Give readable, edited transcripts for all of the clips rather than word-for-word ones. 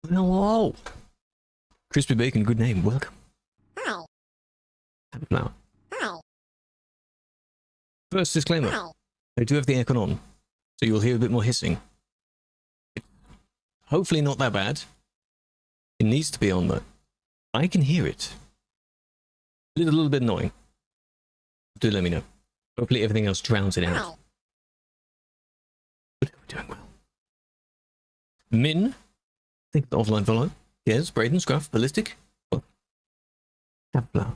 Hello. Crispy Bacon, good name. Welcome. Hi. Have a flower. Hi. First disclaimer. Hi. I do have the aircon on, so you'll hear a bit more hissing. Hopefully not that bad. It needs to be on, though. I can hear it. A little bit annoying. Do let me know. Hopefully everything else drowns it out. Hi. But we're doing well. Min. Think the offline follow. Yes, Braden, Scruff, Ballistic. Well, have a flower.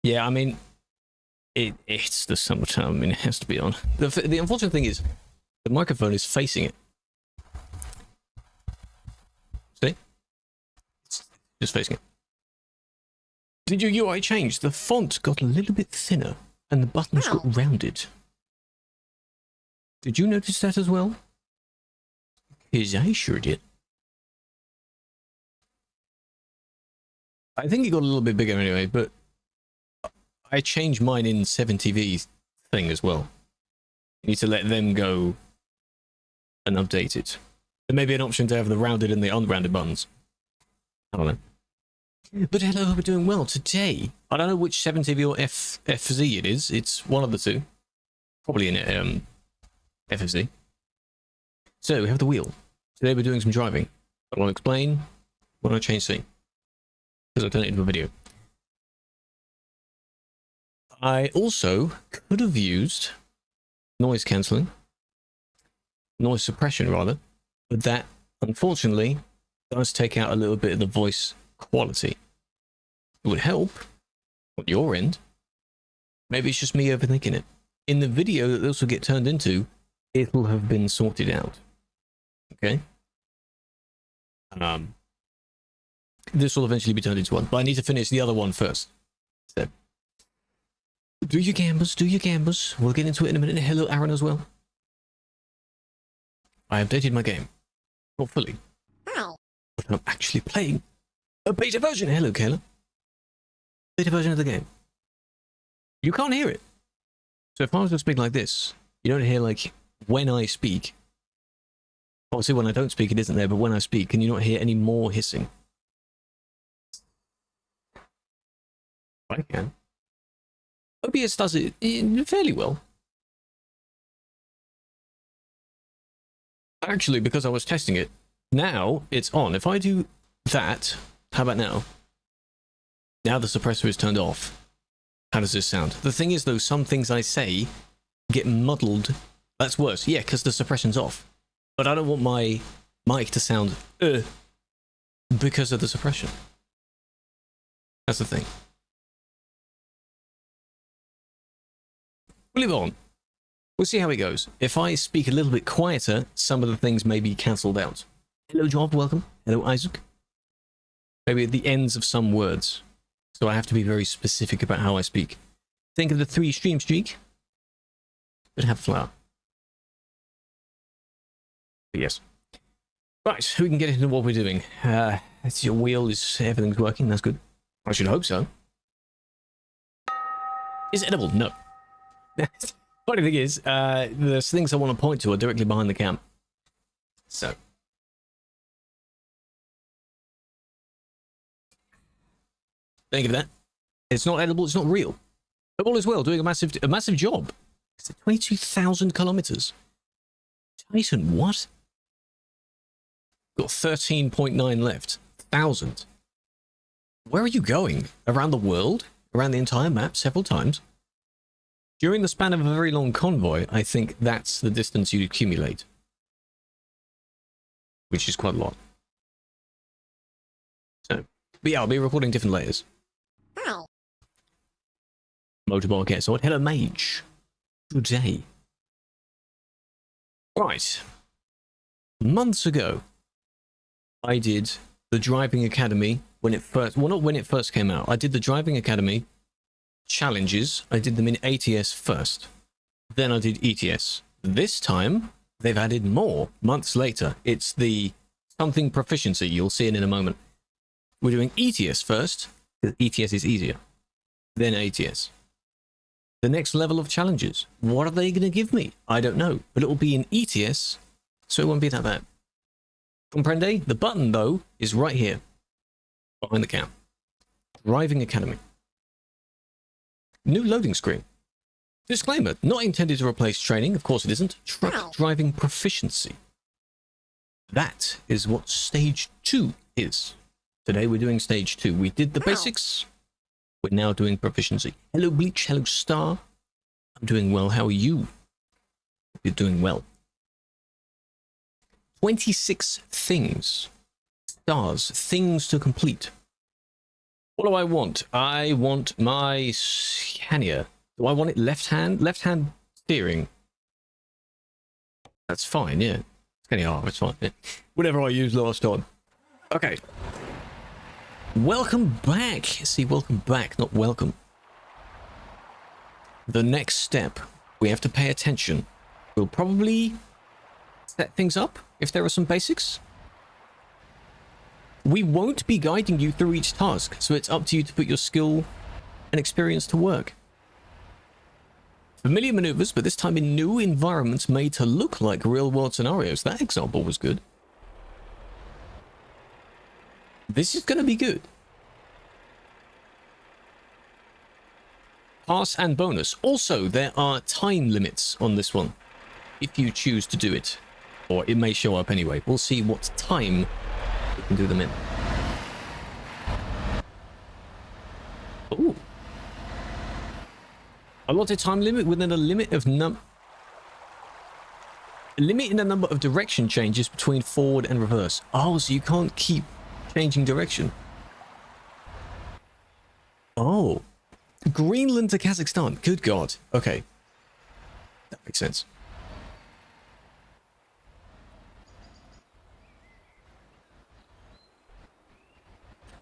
Yeah, I mean, it's the summertime. I mean, it has to be on. The unfortunate thing is, the microphone is facing it. See? It's just facing it. Did your UI change? The font got a little bit thinner, and the buttons got rounded. Did you notice that as well? Because I sure did. I think it got a little bit bigger anyway, but I changed mine in 7TV thing as well. You need to let them go and update it. There may be an option to have the rounded and the unrounded buttons. I don't know. But hello, hope we're doing well. Today, I don't know which 7TV or FZ it is. It's one of the two. Probably in FFZ. So, we have the wheel. Today we're doing some driving. I want to explain when I change scene. Because I've done it in a video. I also could have used noise cancelling. Noise suppression, rather. But that, unfortunately, does take out a little bit of the voice quality. It would help on your end. Maybe it's just me overthinking it. In the video that this will get turned into, it will have been sorted out. Okay? This will eventually be turned into one, but I need to finish the other one first. So, do your gambas, do your gambas. We'll get into it in a minute. Hello, Aaron, as well. I updated my game. Not fully. Hi. But I'm actually playing a beta version. Hello, Kayla. Beta version of the game. You can't hear it. So if I was to speak like this, you don't hear, like, when I speak. Obviously, when I don't speak, it isn't there, but when I speak, can you not hear any more hissing? I can. OBS does it fairly well. Actually, because I was testing it, now it's on. If I do that, how about now? Now the suppressor is turned off. How does this sound? The thing is, though, some things I say get muddled. That's worse. Yeah, because the suppression's off. But I don't want my mic to sound because of the suppression. That's the thing. We'll leave it on. We'll see how it goes. If I speak a little bit quieter, some of the things may be cancelled out. Hello, Job. Welcome. Hello, Isaac. Maybe at the ends of some words. So I have to be very specific about how I speak. Think of the 3 stream streak. But have a flower. But yes. Right, we can get into what we're doing. That's your wheel, everything's working, that's good. I should hope so. Is it edible? No. Funny thing is, there's things I want to point to are directly behind the cam. So. Think of that. It's not edible, it's not real. But all is well, doing a massive job. It's 22,000 kilometers. Titan, what? Got 13.9 left. 1,000. Where are you going? Around the world? Around the entire map several times? During the span of a very long convoy, I think that's the distance you'd accumulate. Which is quite a lot. So, but yeah, I'll be recording different layers. Hi. Motorball gets on. Hello, Mage. Good day. Right. Months ago, I did the Driving Academy when it first... Well, not when it first came out. I did the Driving Academy challenges. I did them in ATS first. Then I did ETS. This time, they've added more months later. It's the something proficiency. You'll see it in a moment. We're doing ETS first, because ETS is easier. Then ATS. The next level of challenges. What are they going to give me? I don't know. But it will be in ETS, so it won't be that bad. Comprende? The button, though, is right here. Behind the cam. Driving Academy. New loading screen. Disclaimer, not intended to replace training. Of course it isn't. Truck driving proficiency. That is what stage 2 is. Today we're doing stage 2. We did the basics. We're now doing proficiency. Hello Bleach, hello Star. I'm doing well. How are you? You're doing well. 26 things. Stars. Things to complete. What do I want? I want my Scania. Do I want it left hand? Left hand steering. That's fine, yeah. Scania R, it's fine. Yeah. Whatever I used last time. Okay. Welcome back. See, welcome back, not welcome. The next step, we have to pay attention. We'll probably set things up if there are some basics. We won't be guiding you through each task, so it's up to you to put your skill and experience to work. Familiar maneuvers, but this time in new environments made to look like real-world scenarios. That example was good. This is going to be good. Pass and bonus. Also, there are time limits on this one, if you choose to do it. Or it may show up anyway. We'll see what time we can do them in. Ooh. Allotted time limit within a limit of limit in the number of direction changes between forward and reverse. Oh, so you can't keep changing direction. Oh. Greenland to Kazakhstan. Good God. Okay. That makes sense.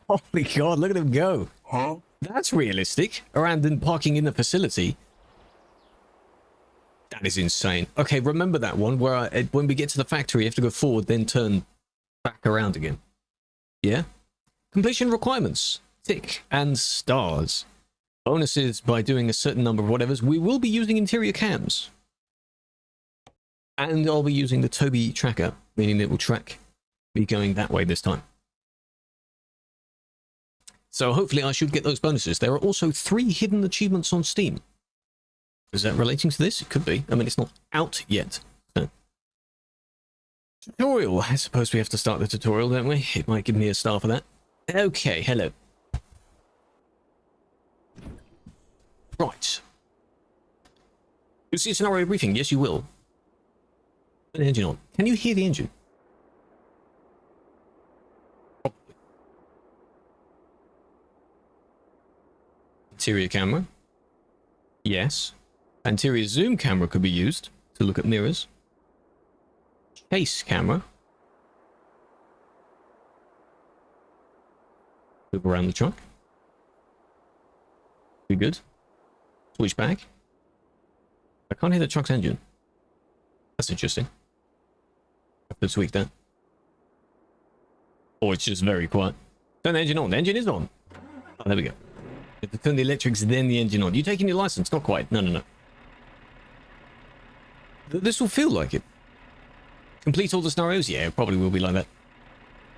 Holy God, look at him go. Huh? That's realistic. Around and parking in the facility. That is insane. Okay, remember that one where when we get to the factory, you have to go forward, then turn back around again. Yeah? Completion requirements. Tick and stars. Bonuses by doing a certain number of whatevers. We will be using interior cams. And I'll be using the Toby tracker, meaning it will track me going that way this time. So hopefully I should get those bonuses. There are also 3 hidden achievements on Steam. Is that relating to this? It could be. I mean, it's not out yet. So. Tutorial. I suppose we have to start the tutorial, don't we? It might give me a star for that. Okay, hello. Right. You'll see a scenario briefing. Yes, you will. Put the engine on. Can you hear the engine? Interior camera. Yes. Anterior zoom camera could be used to look at mirrors. Chase camera. Move around the truck. Be good. Switch back. I can't hear the truck's engine. That's interesting. I have to tweak that. Or it's just very quiet. Turn the engine on. The engine is on. Oh, there we go. You have to turn the electrics, then the engine on. You taking your license? Not quite. No. This will feel like it. Complete all the scenarios? Yeah, it probably will be like that.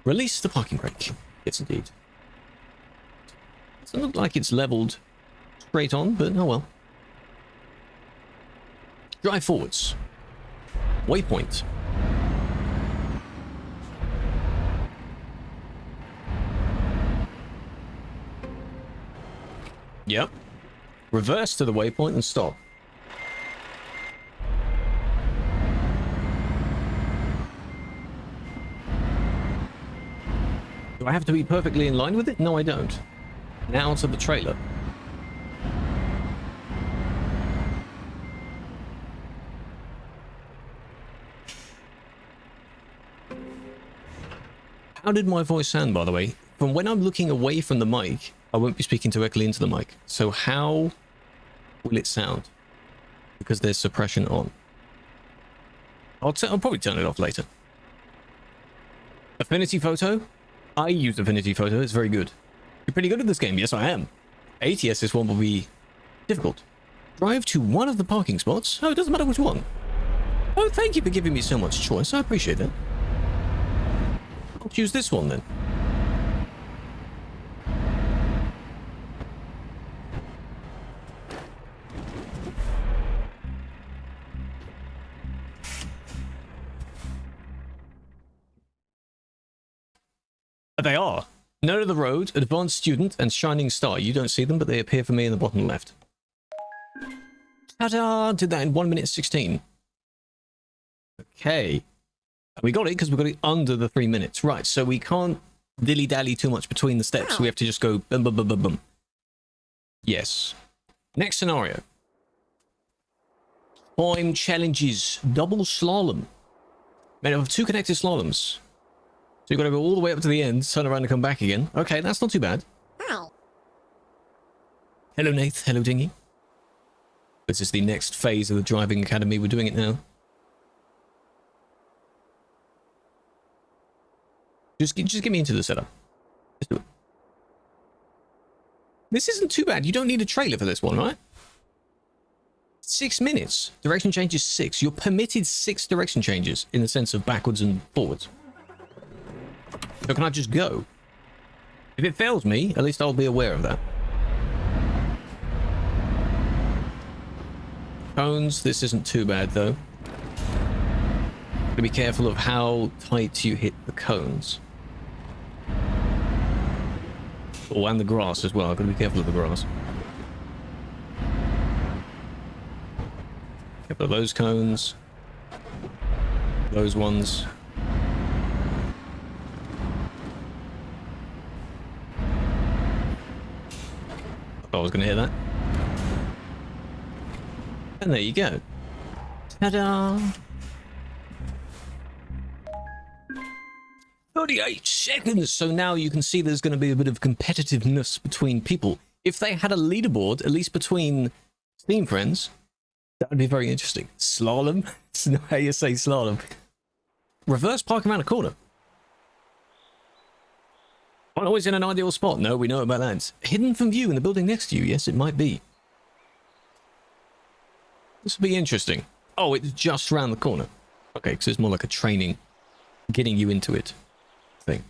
Release the parking brake. Yes, indeed. Doesn't look like it's leveled straight on, but oh well. Drive forwards. Waypoint. Yep. Reverse to the waypoint and stop. Do I have to be perfectly in line with it? No, I don't. Now to the trailer. How did my voice sound, by the way? From when I'm looking away from the mic, I won't be speaking directly into the mic. So how will it sound? Because there's suppression on. I'll probably turn it off later. Affinity photo? I use Affinity photo. It's very good. You're pretty good at this game. Yes, I am. ATS, this one will be difficult. Drive to one of the parking spots. Oh, it doesn't matter which one. Oh, thank you for giving me so much choice. I appreciate that. can't use this one then. They are. None of the road, advanced student, and shining star. You don't see them, but they appear for me in the bottom left. Ta-da! Did that in 1 minute 16. Okay. We got it because we got it under the 3 minutes. Right, so we can't dilly-dally too much between the steps. We have to just go boom, boom, boom, boom, boom. Yes. Next scenario. Time challenges. Double slalom. Made up of 2 connected slaloms. So you've got to go all the way up to the end, turn around and come back again. Okay, that's not too bad. Hi. Hello, Nath. Hello, Dingy. This is the next phase of the driving academy. We're doing it now. Just get me into the setup. Let's do it. This isn't too bad. You don't need a trailer for this one, right? 6 minutes. Direction change is 6. You're permitted 6 direction changes in the sense of backwards and forwards. So can I just go? If it fails me, at least I'll be aware of that. Cones, this isn't too bad though. Gotta be careful of how tight you hit the cones. Oh, and the grass as well. Gotta be careful of the grass. Careful of those cones. Those ones. I was going to hit that. And there you go. Ta-da! 38 seconds! So now you can see there's going to be a bit of competitiveness between people. If they had a leaderboard, at least between Steam friends, that would be very interesting. Slalom? That's not how you say slalom. Reverse park around a corner. Not always in an ideal spot. No, we know about that. Hidden from view in the building next to you. Yes, it might be. This will be interesting. Oh, it's just round the corner. Okay, because it's more like a training, getting you into it thing.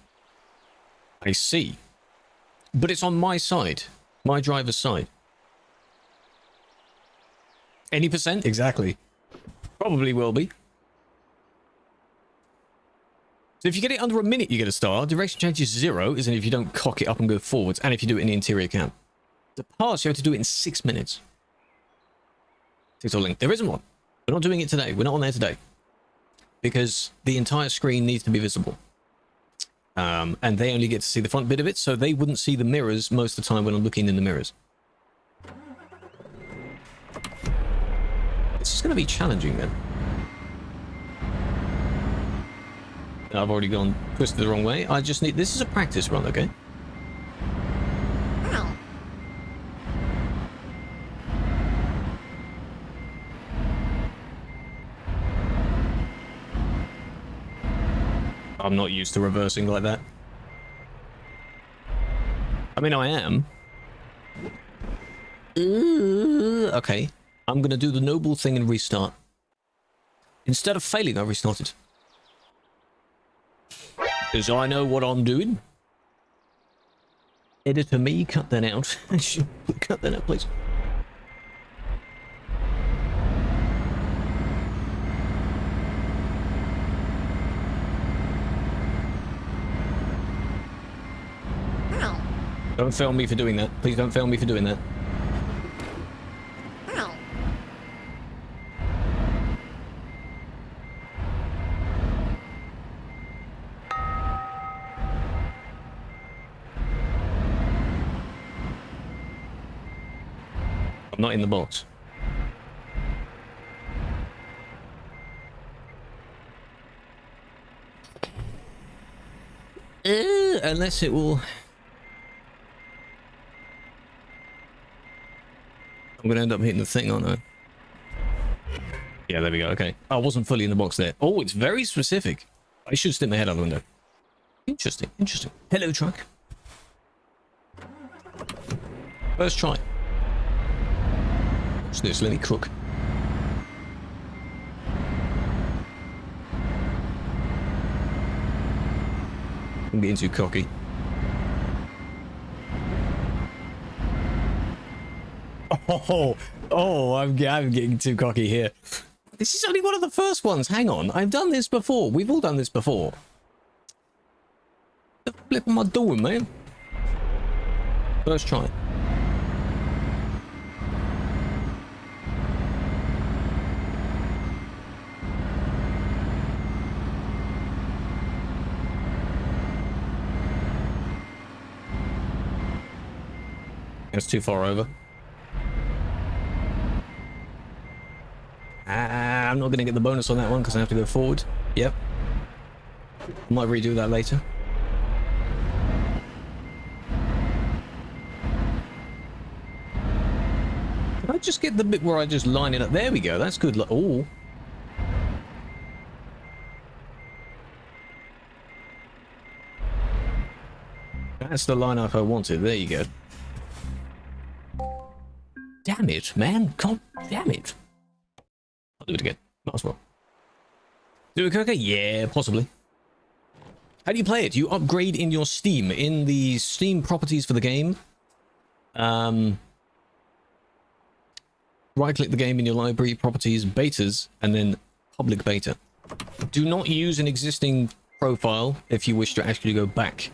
I see. But it's on my side. My driver's side. Any percent? Exactly. Probably will be. So if you get it under a minute, you get a star. Direction change is 0, isn't it, if you don't cock it up and go forwards, and if you do it in the interior cam. To pass, you have to do it in 6 minutes. TikTok link. There isn't one. We're not doing it today. We're not on there today. Because the entire screen needs to be visible. And they only get to see the front bit of it, so they wouldn't see the mirrors most of the time when I'm looking in the mirrors. This is going to be challenging then. I've already gone twisted the wrong way. I just need... This is a practice run, okay? Hi. I'm not used to reversing like that. I mean, I am. Okay. I'm going to do the noble thing and restart. Instead of failing, I restarted. Because I know what I'm doing. Editor me, cut that out. Cut that out, please. Hi. Don't fail me for doing that. Please don't fail me for doing that. Hi. I'm not in the box. Unless it will... I'm going to end up hitting the thing, aren't I? Yeah, there we go. Okay. I wasn't fully in the box there. Oh, it's very specific. I should stick my head out the window. Interesting. Interesting. Hello, truck. First try. What's this? Let me cook. I'm getting too cocky. I'm getting too cocky here. This is only one of the first ones. Hang on. I've done this before. We've all done this before. What the flip am I doing, man? First try. That's too far over. I'm not going to get the bonus on that one because I have to go forward. Yep. Might redo that later. Can I just get the bit where I just line it up? There we go. That's good. Oh. That's the line up I wanted. There you go. Damn it, man. God damn it. I'll do it again. Might as well. Do it quicker? Yeah, possibly. How do you play it? You upgrade in your Steam. In the Steam properties for the game. Right-click the game in your library, properties, betas, and then public beta. Do not use an existing profile if you wish to actually go back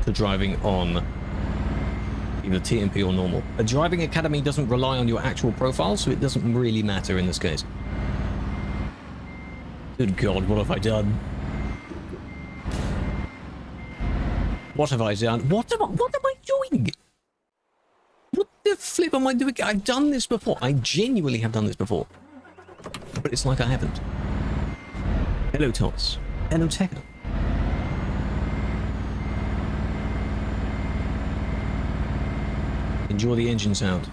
to driving on either TMP or normal. A driving academy doesn't rely on your actual profile, so it doesn't really matter in this case. Good God, what have I done? What have I done? What am I doing? What the flip am I doing? I've done this before. I genuinely have done this before. But it's like I haven't. Hello, Thomas. Hello, Tekka. Enjoy the engine sound.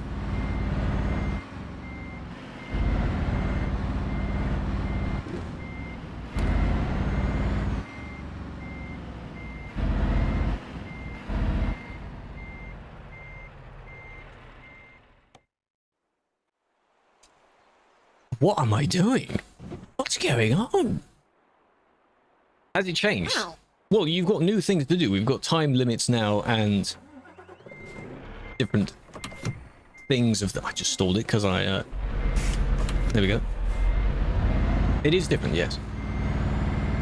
What am I doing? What's going on? Has it changed? Wow. Well, you've got new things to do. We've got time limits now and different things of the... I just stalled it because I... There we go. It is different, yes.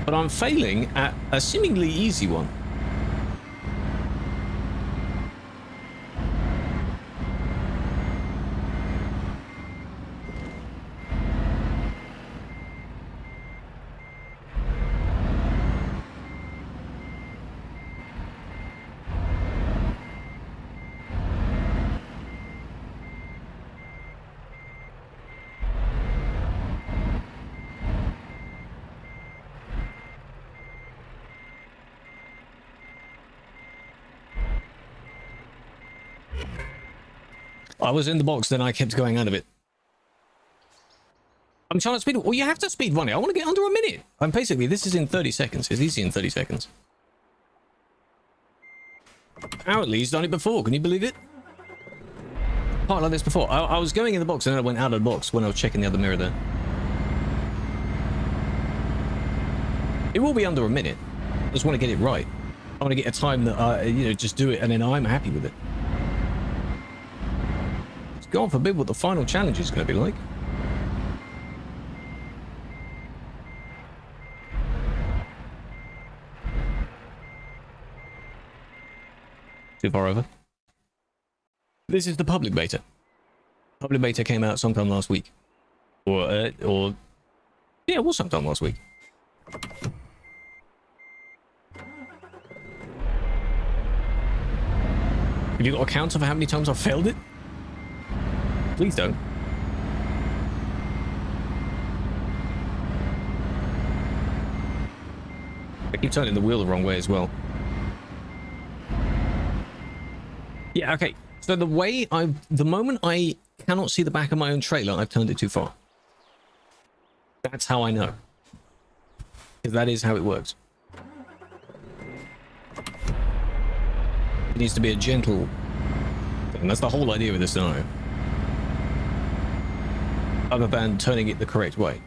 But I'm failing at a seemingly easy one. I was in the box, then I kept going out of it. I'm trying to speed... Well, you have to speed run it. I want to get under a minute. I'm basically... This is in 30 seconds. It's easy in 30 seconds. Apparently, he's done it before. Can you believe it? Part like this before. I was going in the box, and then I went out of the box when I was checking the other mirror there. It will be under a minute. I just want to get it right. I want to get a time that, you know, just do it, and then I'm happy with it. God forbid what the final challenge is going to be like. Too far over. This is the public beta. Public beta came out sometime last week. Or yeah, it was sometime last week. Have you got a count of how many times I've failed it? Please don't. I keep turning the wheel the wrong way as well. Yeah, okay. So the moment I cannot see the back of my own trailer, I've turned it too far. That's how I know. Because that is how it works. It needs to be a gentle thing. That's the whole idea with this scenario. Other than turning it the correct way.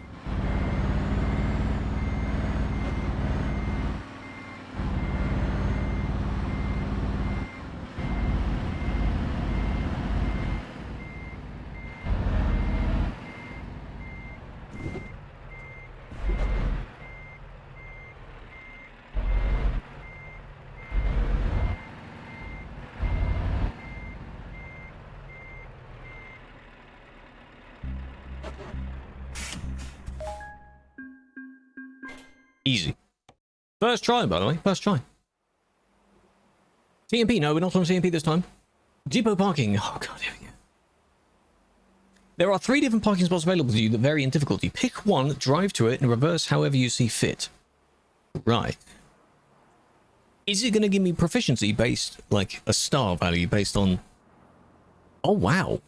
Easy. First try, by the way. First try. CMP. No, we're not on CMP this time. Depot parking. Oh, God, here we go. There are 3 different parking spots available to you that vary in difficulty. Pick one, drive to it, and reverse however you see fit. Right. Is it going to give me proficiency based, like, a star value based on... Oh, wow.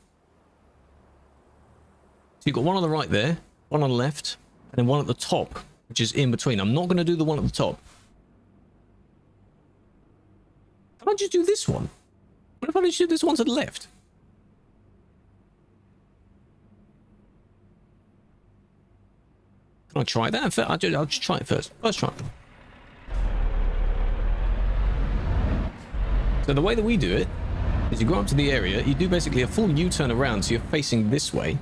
So you've got one on the right there, one on the left, and then one at the top, which is in between. I'm not going to do the one at the top. Can I just do this one? What if I just do this one to the left? Can I try that? I'll just try it first. First try. So the way that we do it is you go up to the area, you do basically a full U-turn around, so you're facing this way.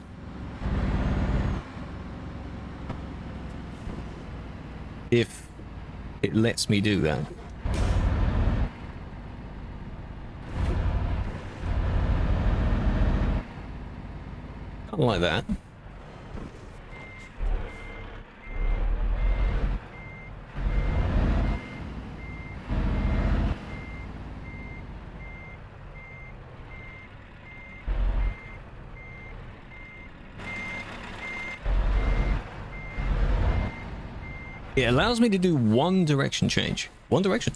If it lets me do that. Kind of like that. It allows me to do one direction change. One direction.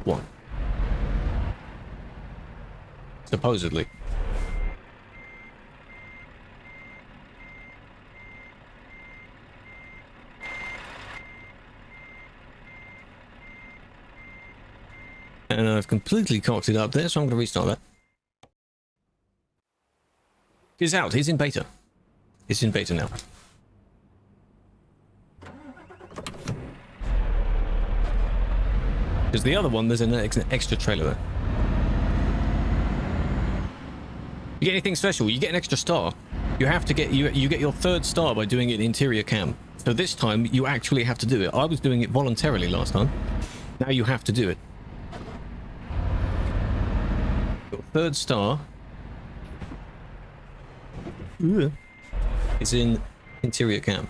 One. Supposedly. And I've completely cocked it up there, so I'm going to restart that. It's out. It's in beta. It's in beta now. Because the other one, there's an extra trailer there. You get anything special, you get an extra star. You have to get, you get your 3rd star by doing it in interior cam. So this time, you actually have to do it. I was doing it voluntarily last time. Now you have to do it. Your 3rd star is in interior cam.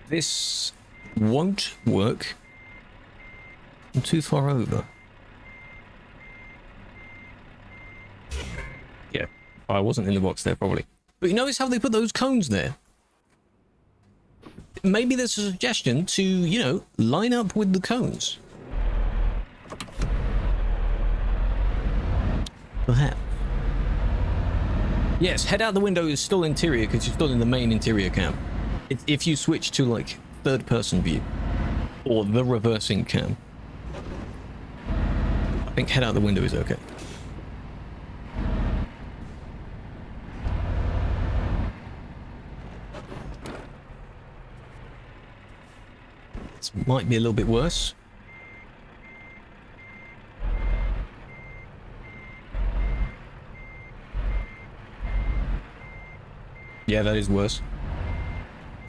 This won't work. I'm too far over. Yeah, I wasn't in the box there probably. But you notice how they put those cones there? Maybe there's a suggestion to, you know, line up with the cones. Perhaps. Yes, head out the window is still interior because you're still in the main interior cam. If you switch to like 3rd person view or the reversing cam, I think head out the window is okay. This might be a little bit worse. Yeah, that is worse.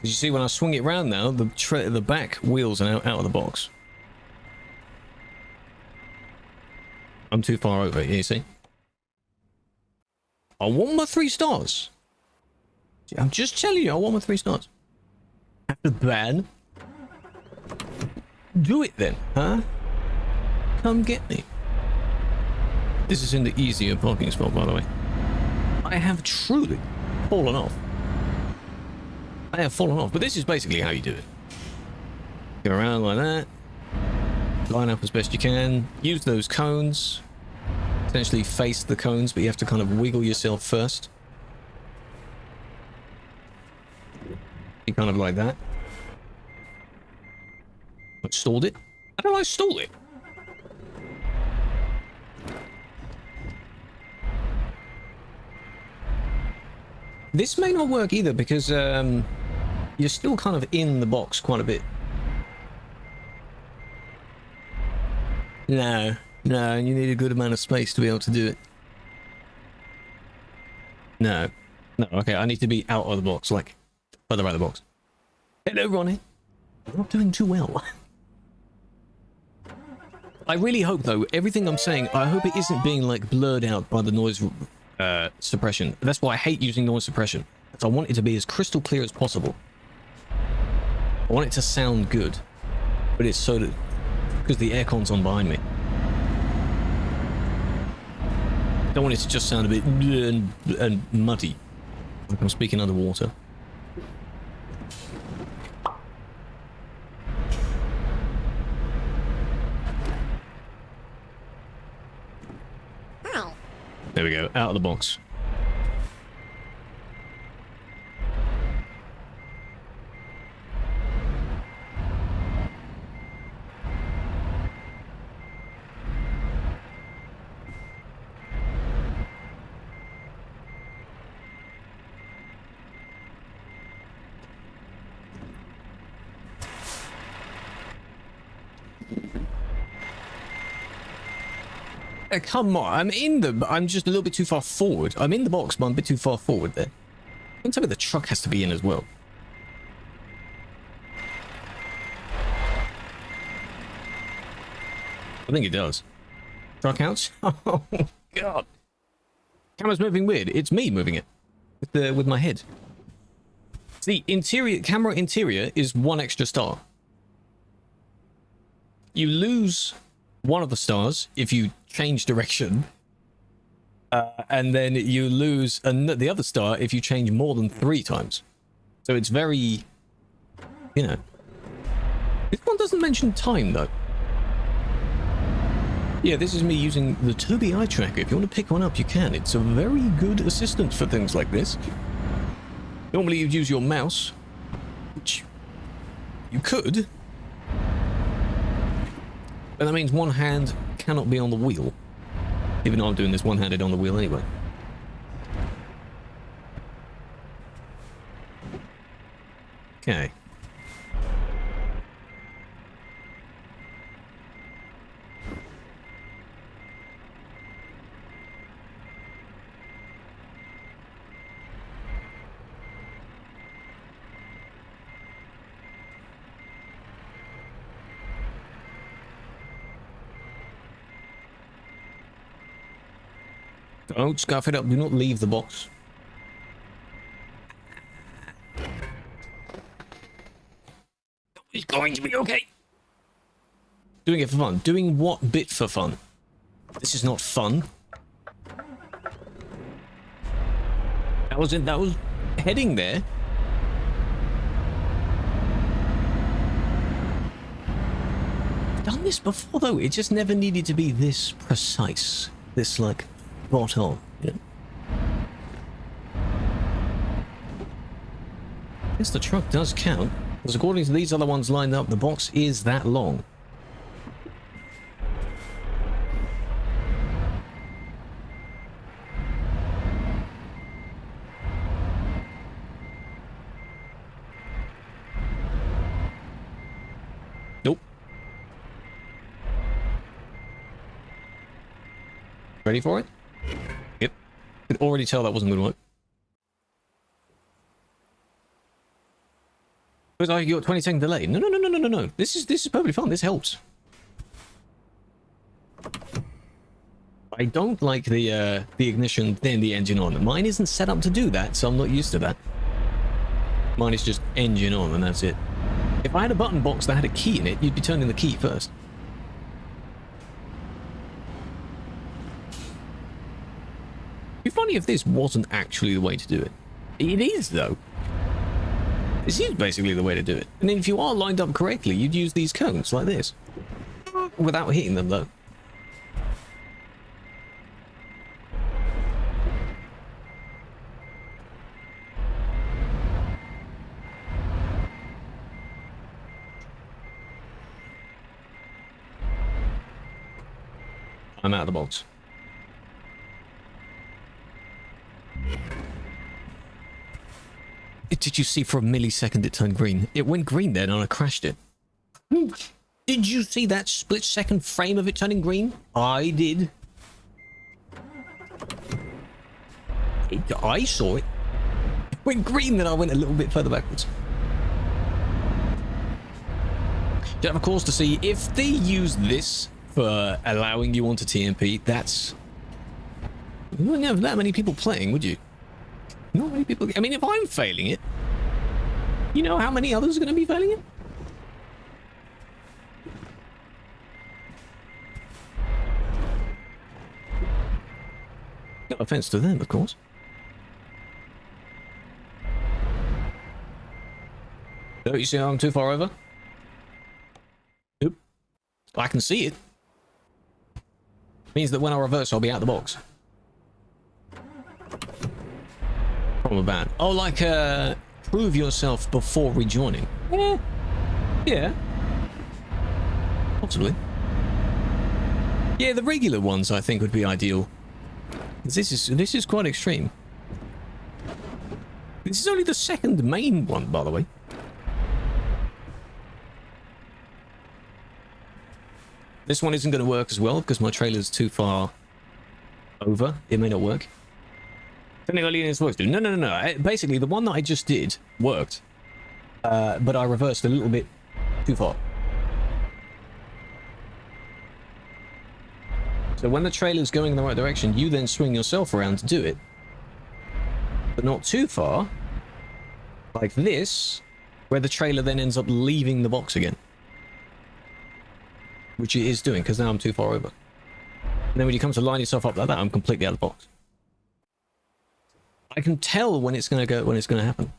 As you see, when I swing it round now, the back wheels are now out of the box. I'm too far over here, you see? I want my 3 stars. I'm just telling you, I want my 3 stars. After ban. Do it then, huh? Come get me. This is in the easier parking spot, by the way. I have truly fallen off. I have fallen off, but this is basically how you do it. Go around like that. Line up as best you can. Use those cones. Essentially face the cones, but you have to kind of wiggle yourself first. You kind of like that. I stalled it. How did I stall it? This may not work either because you're still kind of in the box quite a bit. No, you need a good amount of space to be able to do it. No, okay, I need to be out of the box, like further out of the box. Hello, Ronnie. You're not doing too well. I really hope, though, everything I'm saying, I hope it isn't being, like, blurred out by the noise suppression. That's why I hate using noise suppression. Because I want it to be as crystal clear as possible. I want it to sound good. But it's so that... because the aircon's on behind me. I don't want it to just sound a bit and muddy. Like I'm speaking underwater. Ow. There we go, out of the box. Come on, I'm just a little bit too far forward. I'm in the box, but I'm a bit too far forward there. Don't tell me the truck has to be in as well. I think it does. Truck out? Oh, God. Camera's moving weird. It's me moving it. With my head. See, camera interior is 1 extra star. You lose one of the stars if you change direction, and then you lose the other star if you change more than 3 times. So it's very, you know. This one doesn't mention time though. Yeah, this is me using the Tobii eye tracker. If you want to pick one up, you can. It's a very good assistant for things like this. Normally you'd use your mouse, which you could. But that means one hand cannot be on the wheel. Even though I'm doing this one-handed on the wheel anyway. Okay. Don't scuff it up. Do not leave the box. It's going to be okay. Doing it for fun. Doing what bit for fun? This is not fun. That was it. That was heading there. I've done this before though. It just never needed to be this precise. This like spot on, you know? I guess the truck does count, because according to these other ones lined up, the box is that long. Nope. Ready for it? Yep. Could already tell that wasn't going to work. Because I got 20-second delay. No. This is perfectly fine. This helps. I don't like the ignition, then the engine on. Mine isn't set up to do that, so I'm not used to that. Mine is just engine on, and that's it. If I had a button box that had a key in it, you'd be turning the key first. It'd be funny if this wasn't actually the way to do it. It is, though. This is basically the way to do it. And then if you are lined up correctly, you'd use these cones like this. Without hitting them, though. I'm out of the box. Did you see for a millisecond it turned green? It went green then and I crashed it. Did you see that split second frame of it turning green? I did. I saw it. It went green, then I went a little bit further backwards. You have a course to see if they use this for allowing you onto TMP. That's... You wouldn't have that many people playing, would you? Not many people... I mean, if I'm failing it, you know how many others are going to be failing it? No offense to them, of course. Don't you see how I'm too far over? Oop. I can see it. Means that when I reverse, I'll be out the box. From a ban. Oh, like, prove yourself before rejoining. Yeah. Yeah. Possibly. Yeah, the regular ones I think would be ideal. This is quite extreme. This is only the second main one, by the way. This one isn't going to work as well because my trailer's too far over. It may not work. Depending on Leon's voice, dude. No. Basically, the one that I just did worked, but I reversed a little bit too far. So when the trailer's going in the right direction, you then swing yourself around to do it, but not too far, like this, where the trailer then ends up leaving the box again. Which it is doing, because now I'm too far over. And then when you come to line yourself up like that, I'm completely out of the box. I can tell when it's gonna go, when it's gonna happen.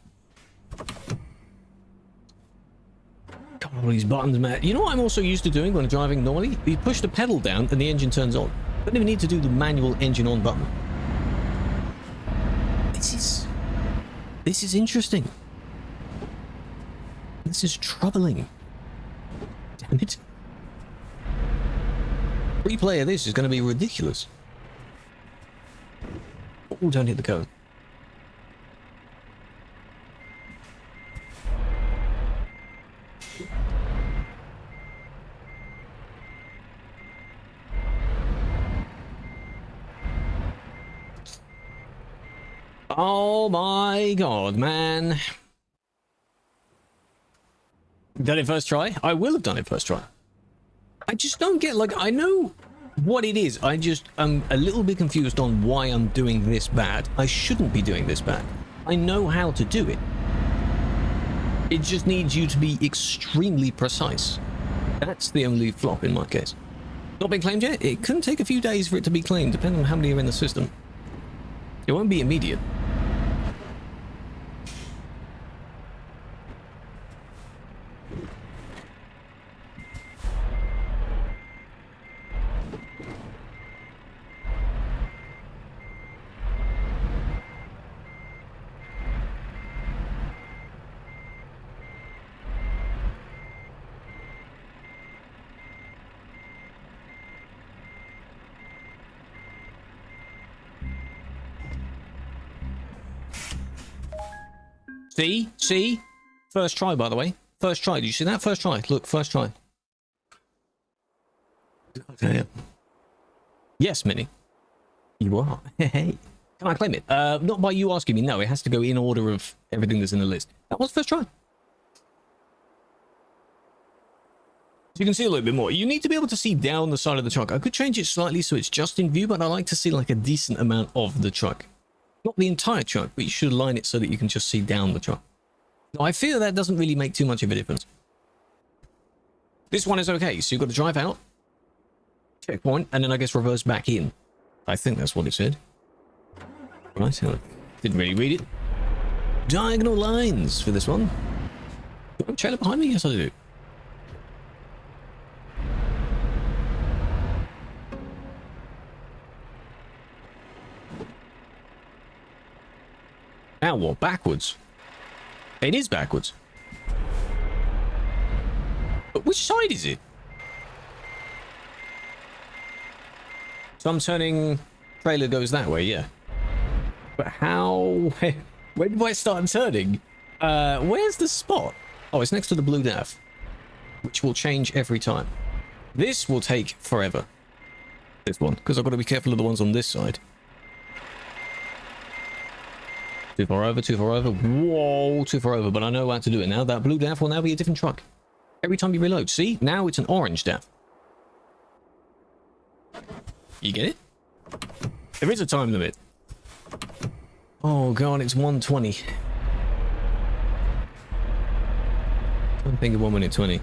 God, all these buttons, man. You know what I'm also used to doing when I'm driving normally? You push the pedal down and the engine turns on. Don't even need to do the manual engine on button. This is interesting. This is troubling. Damn it. Replay of this is going to be ridiculous. Oh, don't hit the cone. Oh my god, man. Done it first try? I will have done it first try. I just don't get, like, I know what it is. I just am a little bit confused on why I'm doing this bad. I shouldn't be doing this bad. I know how to do it. It just needs you to be extremely precise. That's the only flop in my case. Not been claimed yet? It can take a few days for it to be claimed, depending on how many are in the system. It won't be immediate. See? First try, by the way. First try. Did you see that? First try. Look, first try. Okay. Yes, Minnie. You are. Hey. Can I claim it? Not by you asking me. No, it has to go in order of everything that's in the list. That was first try. So you can see a little bit more. You need to be able to see down the side of the truck. I could change it slightly so it's just in view, but I like to see like a decent amount of the truck. Not the entire truck, but you should align it so that you can just see down the truck. Now, I feel that doesn't really make too much of a difference. This one is okay, so you've got to drive out, checkpoint, and then I guess reverse back in. I think that's what it said. Right, didn't really read it. Diagonal lines for this one. Do I have a trailer behind me? Yes, I do. Now what? Backwards? It is backwards. But which side is it? So I'm turning... Trailer goes that way, yeah. But how... When do I start turning? Where's the spot? Oh, it's next to the blue DAF. Which will change every time. This will take forever. This one. Because I've got to be careful of the ones on this side. Too far over, too far over. Whoa, too far over. But I know how to do it now. That blue DAF will now be a different truck. Every time you reload. See? Now it's an orange DAF. You get it? There is a time limit. Oh god, it's 1:20. I think of 1 minute 20.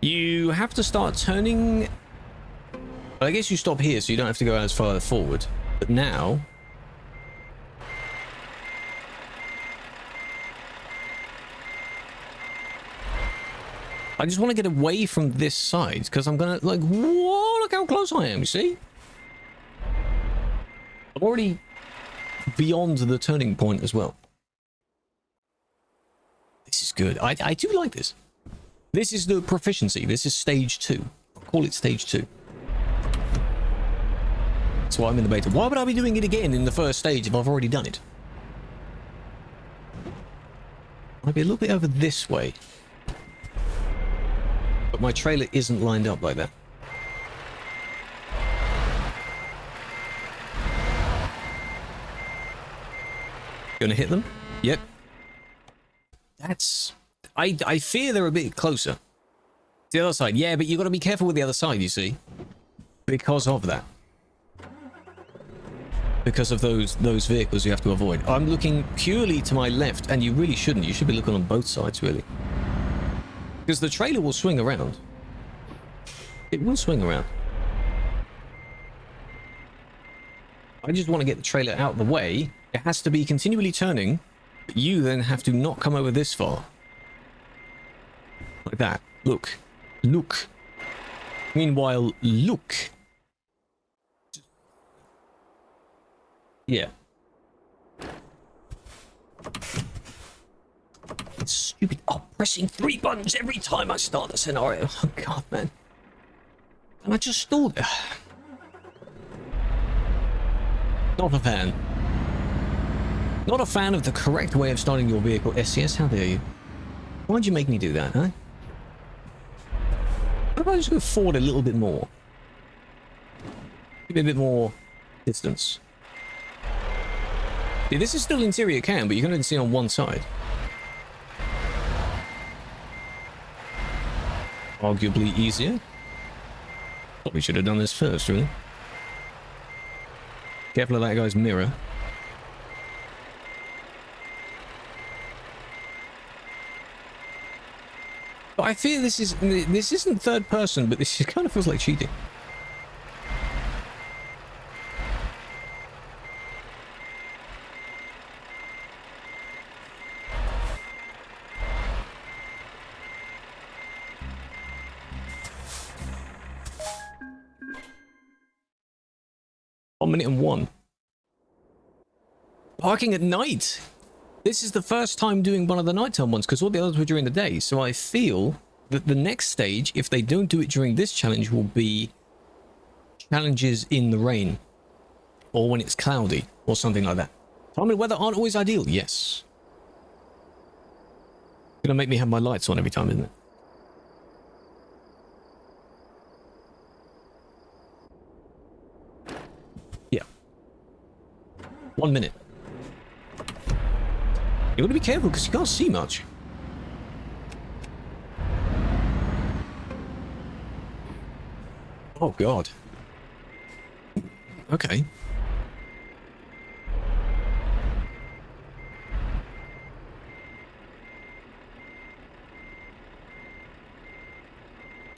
You have to start turning. Well, I guess you stop here, so you don't have to go as far forward. But now. I just want to get away from this side because I'm gonna like. Whoa! Look how close I am. You see? I'm already beyond the turning point as well. This is good. I do like this. This is the proficiency. This is stage 2. I'll call it stage 2. So I'm in the beta. Why would I be doing it again in the first stage if I've already done it? Might be a little bit over this way. But my trailer isn't lined up like that. Gonna hit them? Yep. That's... I fear they're a bit closer. The other side. Yeah, but you got to be careful with the other side, you see. Because of that. Because of those vehicles you have to avoid. I'm looking purely to my left, and you really shouldn't. You should be looking on both sides, really. Because the trailer will swing around. It will swing around. I just want to get the trailer out of the way. It has to be continually turning. But you then have to not come over this far. Like that. Look. Look. Meanwhile, look. Yeah. It's stupid. Oh, pressing 3 buttons every time I start the scenario. Oh, God, man. And I just stalled it. Not a fan. Not a fan of the correct way of starting your vehicle. SCS, how dare you? Why'd you make me do that, huh? What if I just go forward a little bit more? Give me a bit more distance. See, this is still interior cam, but you can only see on one side. Arguably easier. Probably should have done this first, really. Careful of that guy's mirror. But I fear this isn't third person, but this kind of feels like cheating. One minute and 1. Parking at night. This is the first time doing one of the nighttime ones because all the others were during the day. So I feel that the next stage, if they don't do it during this challenge, will be challenges in the rain or when it's cloudy or something like that. Time and weather aren't always ideal. Yes. Gonna make me have my lights on every time, isn't it? Yeah. 1 minute. You gotta be careful because you can't see much. Oh God. Okay.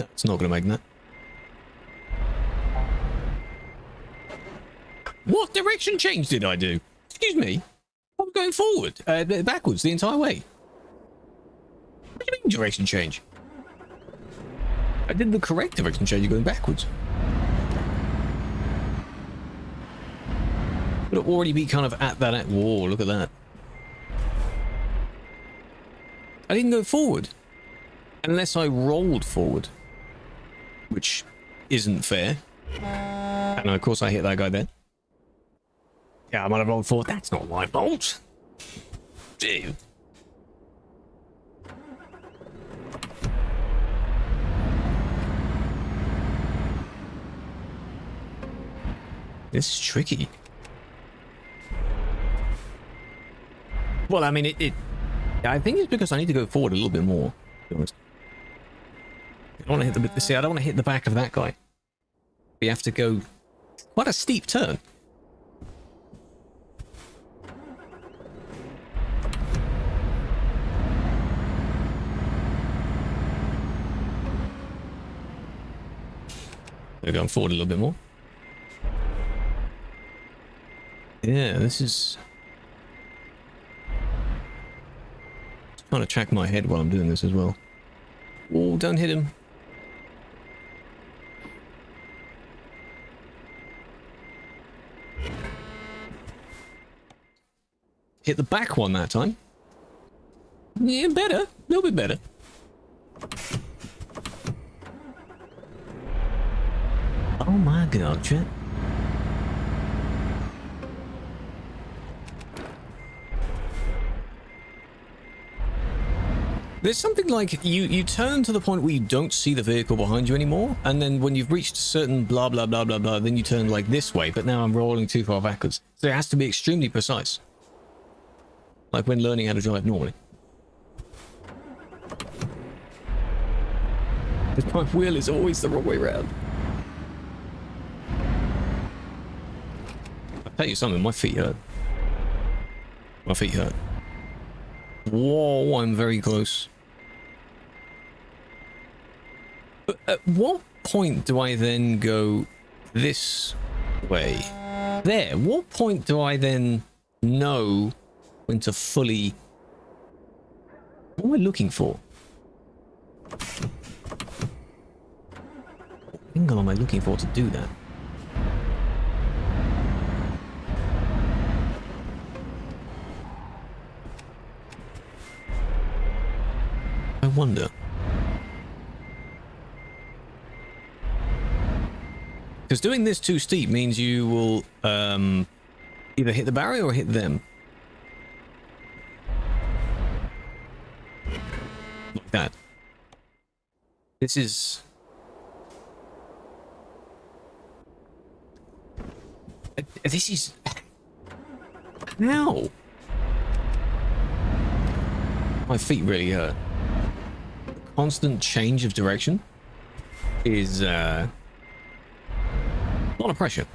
No, it's not gonna make that. What direction change did I do? Excuse me. I was going forward, backwards the entire way. What do you mean direction change? I did the correct direction change going backwards. Would it already be kind of at that wall? Look at that. I didn't go forward. Unless I rolled forward. Which isn't fair. And of course I hit that guy there. Yeah, I might have rolled forward. That's not my fault. Dude. This is tricky. Well, I mean, I think it's because I need to go forward a little bit more, to be honest. I don't want to hit the back of that guy. We have to go quite a steep turn. We're going forward a little bit more. Yeah, this is... Just trying to track my head while I'm doing this as well. Oh, don't hit him. Hit the back one that time. Yeah, better. A little bit better. Oh my god, Chet. There's something like you turn to the point where you don't see the vehicle behind you anymore, and then when you've reached a certain blah blah blah blah blah, then you turn like this way, but now I'm rolling too far backwards. So it has to be extremely precise. Like when learning how to drive normally. This my wheel is always the wrong way around. I'll tell you something, my feet hurt. My feet hurt. Whoa, I'm very close. But at what point do I then go this way? There. What point do I then know when to fully... What am I looking for? What angle am I looking for to do that? I wonder. Because doing this too steep means you will either hit the barrier or hit them. Like that. This is... This is... How? My feet really hurt. Constant change of direction is a lot of pressure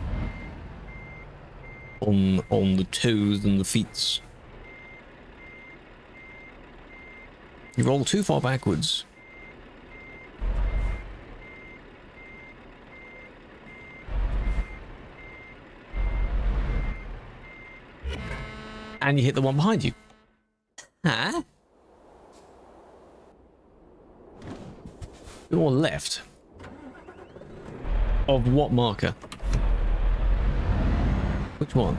on the toes and the feet. You roll too far backwards. And you hit the one behind you. Huh? Or left of what marker? Which one?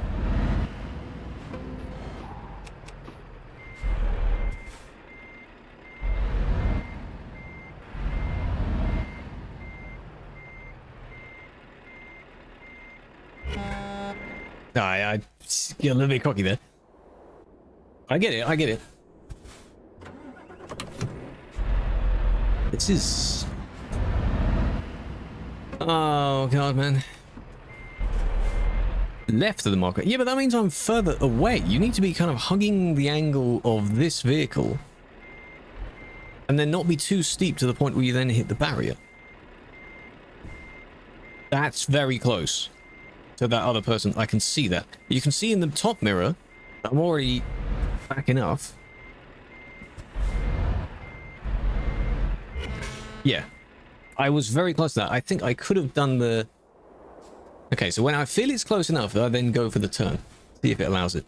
I get a little bit cocky there. I get it, I get it. This is... Oh, God, man. Left of the marker. Yeah, but that means I'm further away. You need to be kind of hugging the angle of this vehicle. And then not be too steep to the point where you then hit the barrier. That's very close to that other person. I can see that. You can see in the top mirror, I'm already back enough. Yeah, I was very close to that. I think I could have done the... Okay, so when I feel it's close enough, I then go for the turn. See if it allows it.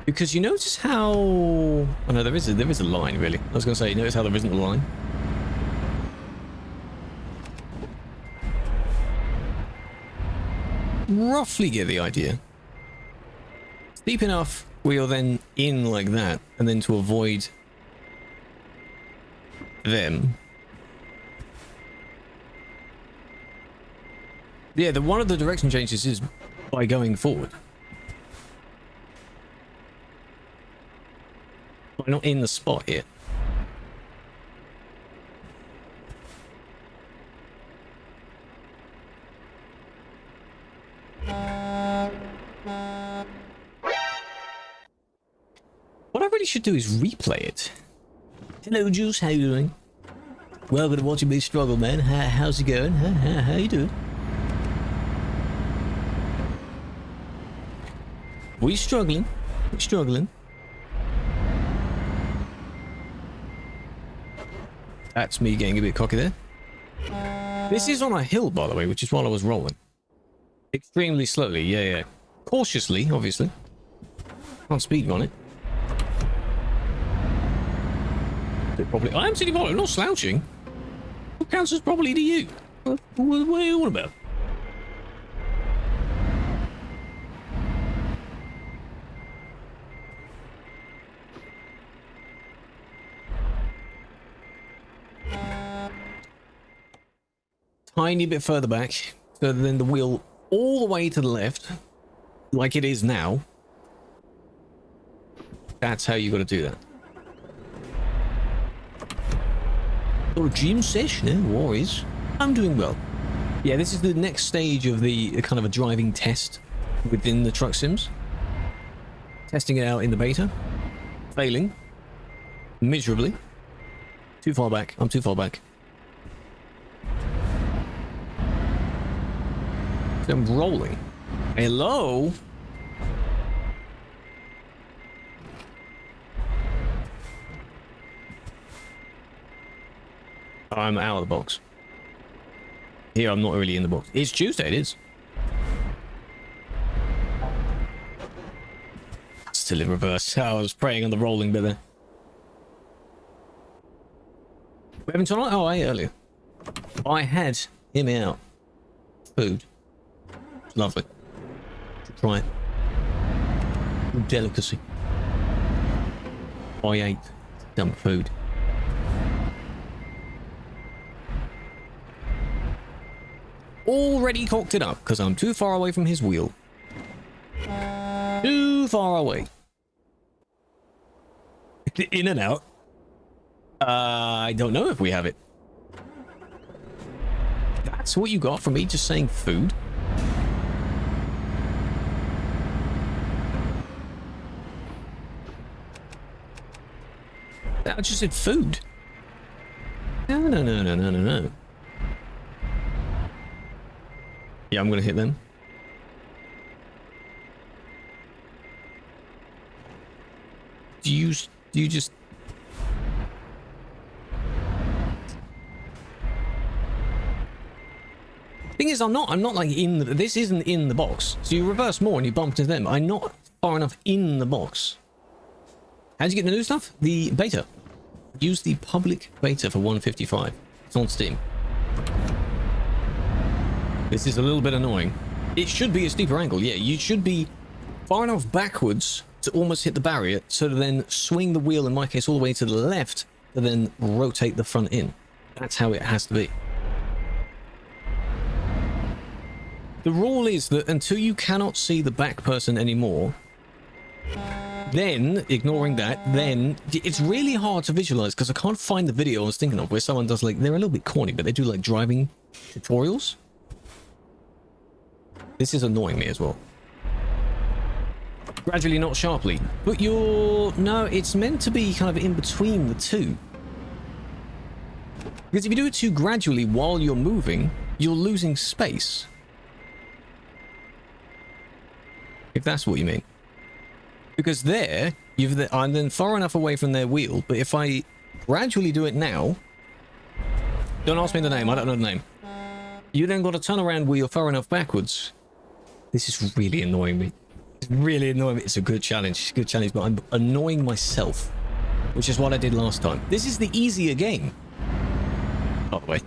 Because you notice how... Oh no, there is a line, really. I was going to say, you notice how there isn't a line? Roughly get the idea. Steep enough where you're then in like that, and then to avoid... them. Yeah, one of the direction changes is by going forward. I'm not in the spot here. What I really should do is replay it. Hello, Juice. How you doing? Welcome to watching me struggle, man. How's it going? How you doing? We struggling. We're struggling. That's me getting a bit cocky there. This is on a hill, by the way, which is while I was rolling. Extremely slowly, yeah. Cautiously, obviously. Can't speed on it. Probably. I am sitting on it, not slouching. What counts as probably to you? What are you on about? Tiny bit further back, so then the wheel all the way to the left, like it is now. That's how you got to do that. Or a gym session, eh? Warriors. I'm doing well. Yeah, this is the next stage of the kind of a driving test within the truck sims. Testing it out in the beta. Failing. Miserably. Too far back. I'm too far back. So I'm rolling. Hello? I'm out of the box. Here, I'm not really in the box. It's Tuesday, it is. Still in reverse. I was praying on the rolling bit there. We haven't tonight? Oh, I ate earlier. I had, hear me out, food. Lovely. Try it. Delicacy. I ate some food. Already cocked it up because I'm too far away from his wheel. Too far away. In and out. I don't know if we have it. That's what you got from me just saying food? I just said food. No. Yeah, I'm gonna hit them. Do you just... Thing is, I'm not like in the... This isn't in the box. So you reverse more and you bump into them. I'm not far enough in the box. How'd you get the new stuff? The beta. Use the public beta for 155. It's on Steam. This is a little bit annoying. It should be a steeper angle. Yeah, you should be far enough backwards to almost hit the barrier, so to then swing the wheel, in my case, all the way to the left, to then rotate the front in. That's how it has to be. The rule is that until you cannot see the back person anymore, then, ignoring that, then it's really hard to visualize because I can't find the video I was thinking of where someone does like, they're a little bit corny, but they do like driving tutorials. This is annoying me as well. Gradually, not sharply. But no, it's meant to be kind of in between the two. Because if you do it too gradually while you're moving, you're losing space. If that's what you mean. Because there, I'm then far enough away from their wheel, but if I gradually do it now... Don't ask me the name, I don't know the name. You then got to turn around where you're far enough backwards. This is really annoying me. It's really annoying me. It's a good challenge. It's a good challenge, but I'm annoying myself. Which is what I did last time. This is the easier game. By the way.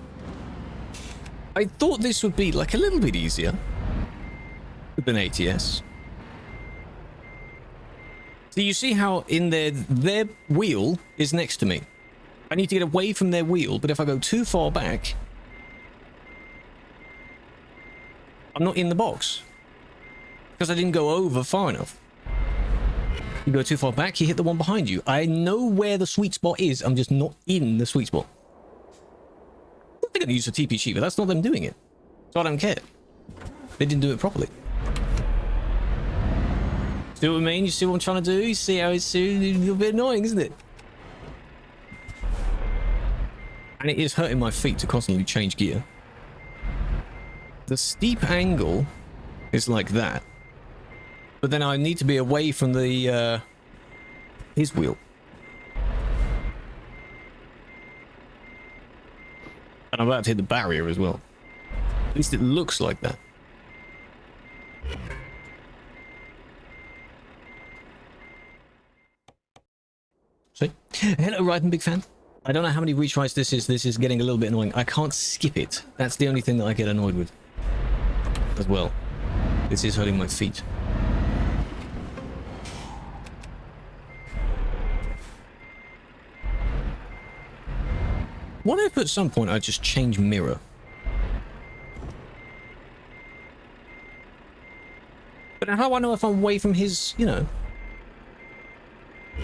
I thought this would be like a little bit easier than ATS. So you see how in their wheel is next to me. I need to get away from their wheel, but if I go too far back, I'm not in the box. Because I didn't go over far enough. You go too far back, you hit the one behind you. I know where the sweet spot is, I'm just not in the sweet spot. They're going to use a TP sheet, but that's not them doing it. So I don't care. They didn't do it properly. See what I mean? You see what I'm trying to do? You see how it's a little bit annoying, isn't it? And it is hurting my feet to constantly change gear. The steep angle is like that. But then I need to be away from the, his wheel. And I'm about to hit the barrier as well. At least it looks like that. See? Hello, Ryden, big fan. I don't know how many retries this is. This is getting a little bit annoying. I can't skip it. That's the only thing that I get annoyed with. As well. This is hurting my feet. What if at some point I just change mirror? But how do I know if I'm away from his, you know?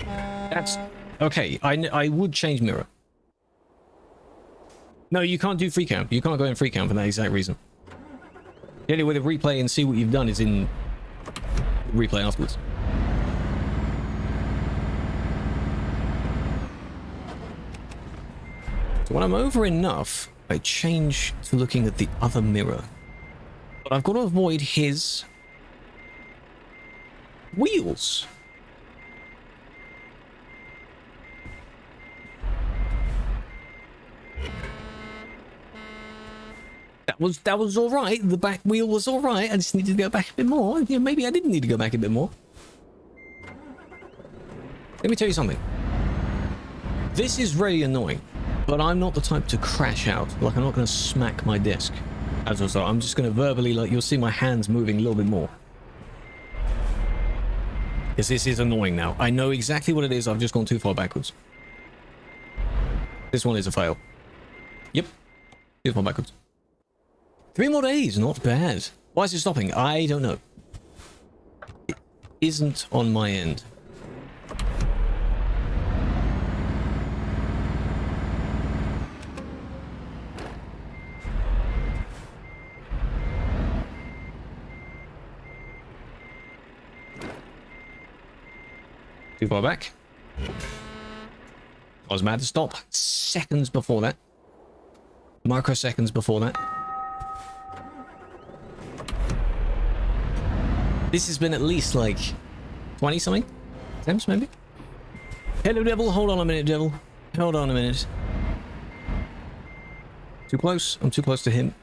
That's... Okay, I would change mirror. No, you can't do free cam. You can't go in free cam for that exact reason. The only way to replay and see what you've done is in replay afterwards. So when I'm over enough, I change to looking at the other mirror. But I've got to avoid his wheels. That was all right. The back wheel was all right. I just needed to go back a bit more. Yeah, maybe I didn't need to go back a bit more. Let me tell you something. This is really annoying, but I'm not the type to crash out. Like, I'm not going to smack my desk as a result. I'm just going to verbally, like, you'll see my hands moving a little bit more. Because this is annoying now. I know exactly what it is. I've just gone too far backwards. This one is a fail. Yep. Too far backwards. 3 more days, not bad. Why is it stopping? I don't know. It isn't on my end. Too far back. I was mad to stop seconds before that. Microseconds before that. This has been at least like 20 something attempts, maybe. Hello, devil. Hold on a minute, devil. Hold on a minute. Too close. I'm too close to him.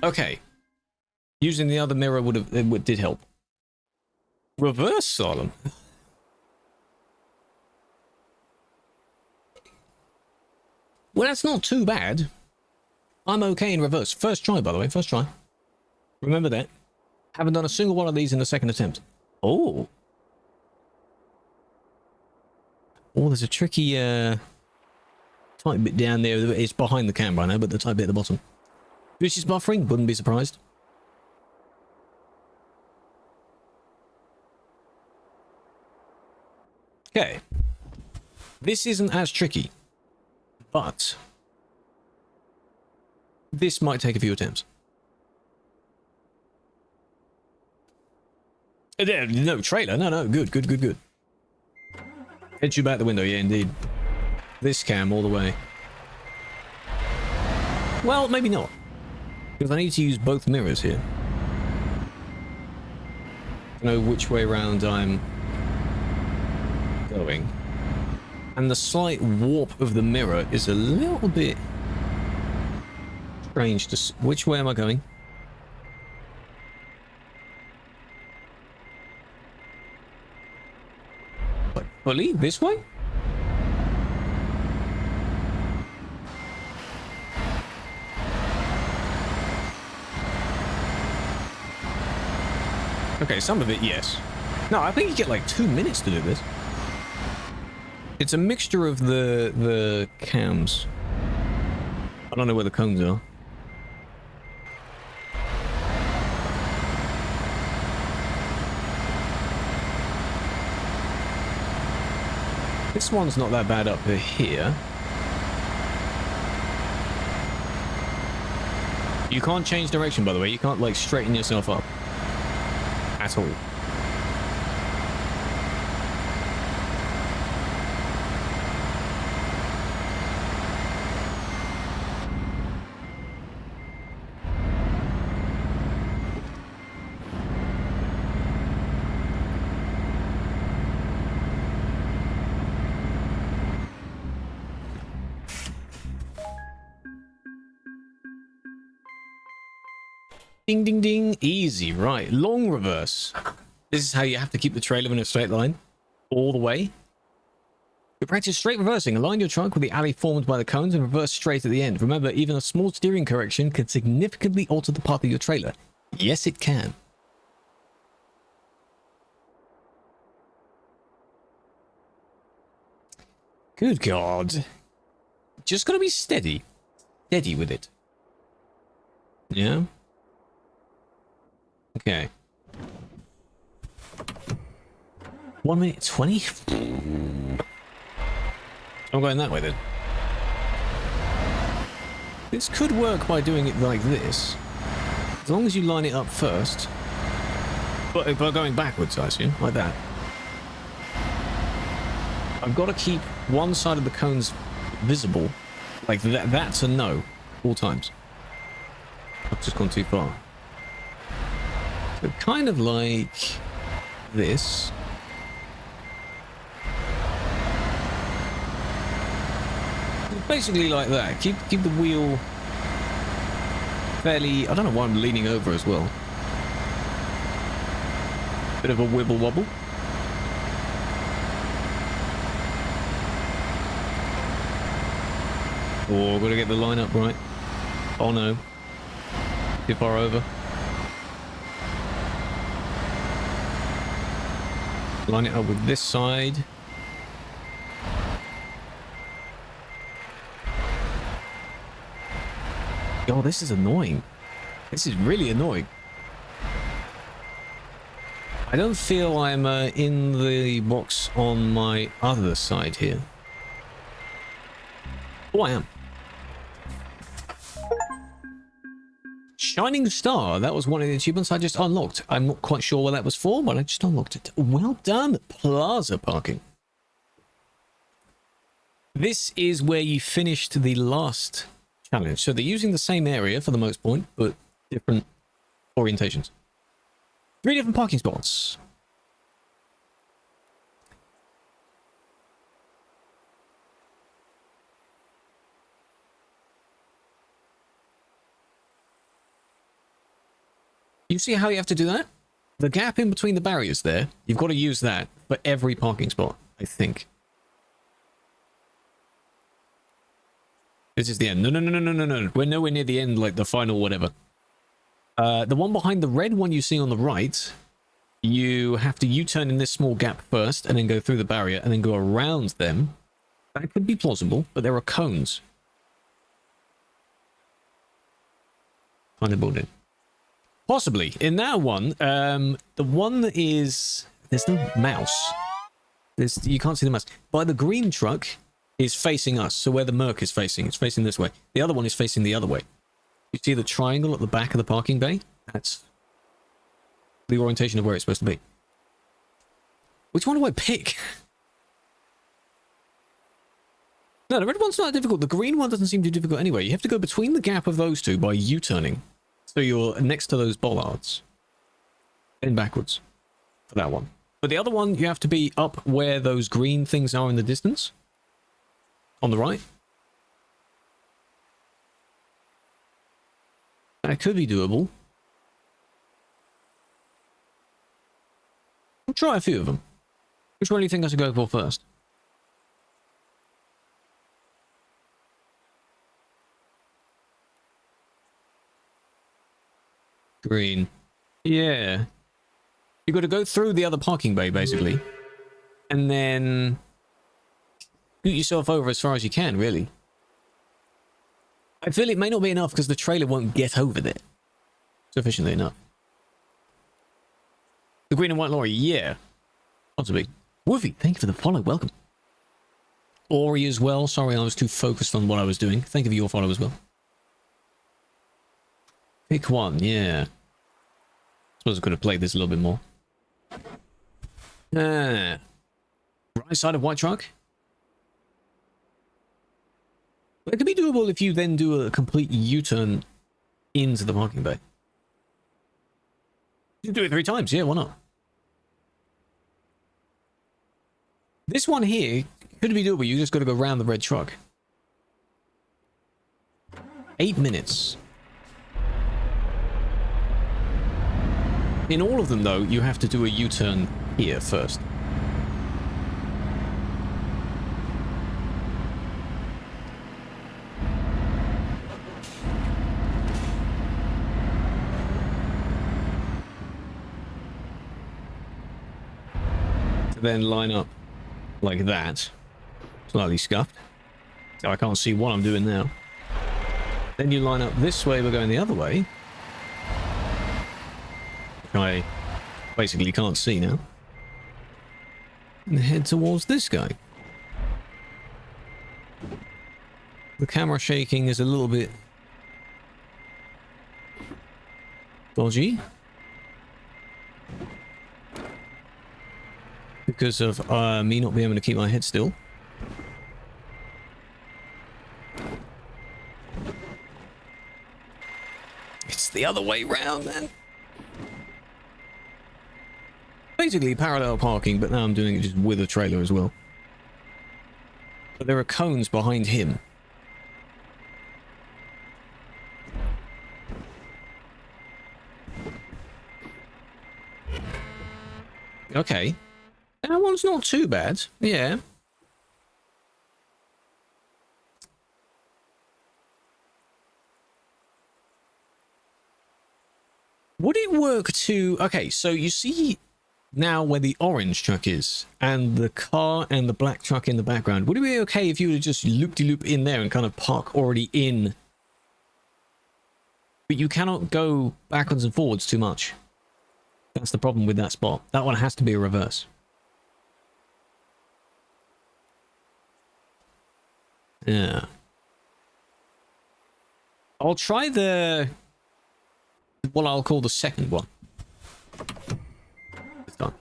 Okay. Using the other mirror did help. Reverse Solemn. Well, that's not too bad. I'm okay in reverse. First try, by the way. First try. Remember that. Haven't done a single one of these in the second attempt. Oh. Oh, there's a tricky, tight bit down there. It's behind the camera, I know, but the tight bit at the bottom. This is buffering. Wouldn't be surprised. Okay. This isn't as tricky, but this might take a few attempts. No trailer. No. Good. Head you back the window. Yeah, indeed. This cam all the way. Well, maybe not. Because I need to use both mirrors here. To know which way around I'm going. And the slight warp of the mirror is a little bit strange to see. Which way am I going? Like, fully? This way? Okay, some of it, yes. No, I think you get like 2 minutes to do this. It's a mixture of the cams. I don't know where the cones are. This one's not that bad up here. You can't change direction, by the way. You can't, like, straighten yourself up. At all. Ding, ding, ding. Easy, right. Long reverse. This is how you have to keep the trailer in a straight line. All the way. You practice straight reversing. Align your trunk with the alley formed by the cones and reverse straight at the end. Remember, even a small steering correction can significantly alter the path of your trailer. Yes, it can. Good God. Just gotta be steady. Steady with it. Yeah? Okay. 1 minute 20? I'm going that way then. This could work by doing it like this. As long as you line it up first. But by going backwards, I assume. Like that. I've got to keep one side of the cones visible. Like that. That's a no. All times. I've just gone too far. So kind of like this. Basically like that. Keep the wheel fairly... I don't know why I'm leaning over as well. Bit of a wibble wobble. Oh, gotta get the line up right. Oh no. Too far over. Line it up with this side. Oh, this is annoying. This is really annoying. I don't feel I'm in the box on my other side here. Oh, I am. Shining Star. That was one of the achievements I just unlocked. I'm not quite sure what that was for, but I just unlocked it. Well done, Plaza Parking. This is where you finished the last challenge. So they're using the same area for the most point, but different orientations. 3 different parking spots. You see how you have to do that? The gap in between the barriers there, you've got to use that for every parking spot, I think. This is the end. No. We're nowhere near the end, like the final whatever. The one behind the red one you see on the right, you have to U-turn in this small gap first and then go through the barrier and then go around them. That could be plausible, but there are cones. Find the building. Possibly. In that one, the one that is... There's no mouse. You can't see the mouse. By the green truck is facing us. So where the Merc is facing, it's facing this way. The other one is facing the other way. You see the triangle at the back of the parking bay? That's the orientation of where it's supposed to be. Which one do I pick? No, the red one's not difficult. The green one doesn't seem too difficult anyway. You have to go between the gap of those two by U-turning. So you're next to those bollards. Then backwards. For that one. But the other one, you have to be up where those green things are in the distance. On the right. That could be doable. We'll try a few of them. Which one do you think I should go for first? Green. Yeah. You've got to go through the other parking bay, basically. And then... scoot yourself over as far as you can, really. I feel it may not be enough because the trailer won't get over there. Sufficiently enough. The green and white lorry, yeah. Possibly. Woofy, thank you for the follow, welcome. Ori as well, sorry I was too focused on what I was doing. Thank you for your follow as well. Pick one, yeah. Suppose I could have played this a little bit more. Right side of white truck. It could be doable if you then do a complete U-turn into the parking bay. You can do it 3 times, yeah, why not? This one here could be doable, you just got to go around the red truck. 8 minutes. In all of them, though, you have to do a U-turn here first. To then line up like that. Slightly scuffed. So I can't see what I'm doing now. Then you line up this way, we're going the other way. I basically can't see now. And head towards this guy. The camera shaking is a little bit dodgy. Because of me not being able to keep my head still. It's the other way round, man. Basically parallel parking, but now I'm doing it just with a trailer as well. But there are cones behind him. Okay. That one's not too bad. Yeah. Would it work to... Okay, so you see now where the orange truck is and the car and the black truck in the background. Would it be okay if you were to just loop-de-loop in there and kind of park already in? But you cannot go backwards and forwards too much. That's the problem with that spot. That one has to be a reverse. Yeah. I'll try what I'll call the second one. It's done.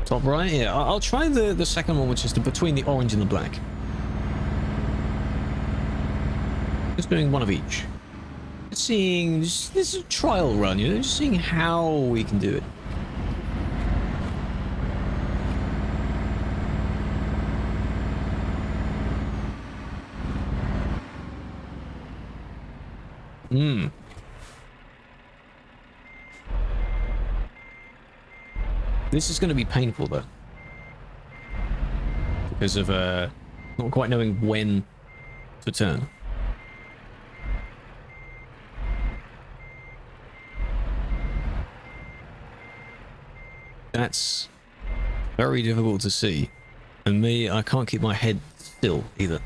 Top right? Yeah, I'll try the second one, which is between the orange and the black. Just doing one of each. Seeing, this is a trial run, you know, just seeing how we can do it. This is going to be painful, though. Because of, not quite knowing when to turn. That's very difficult to see. And me, I can't keep my head still, either.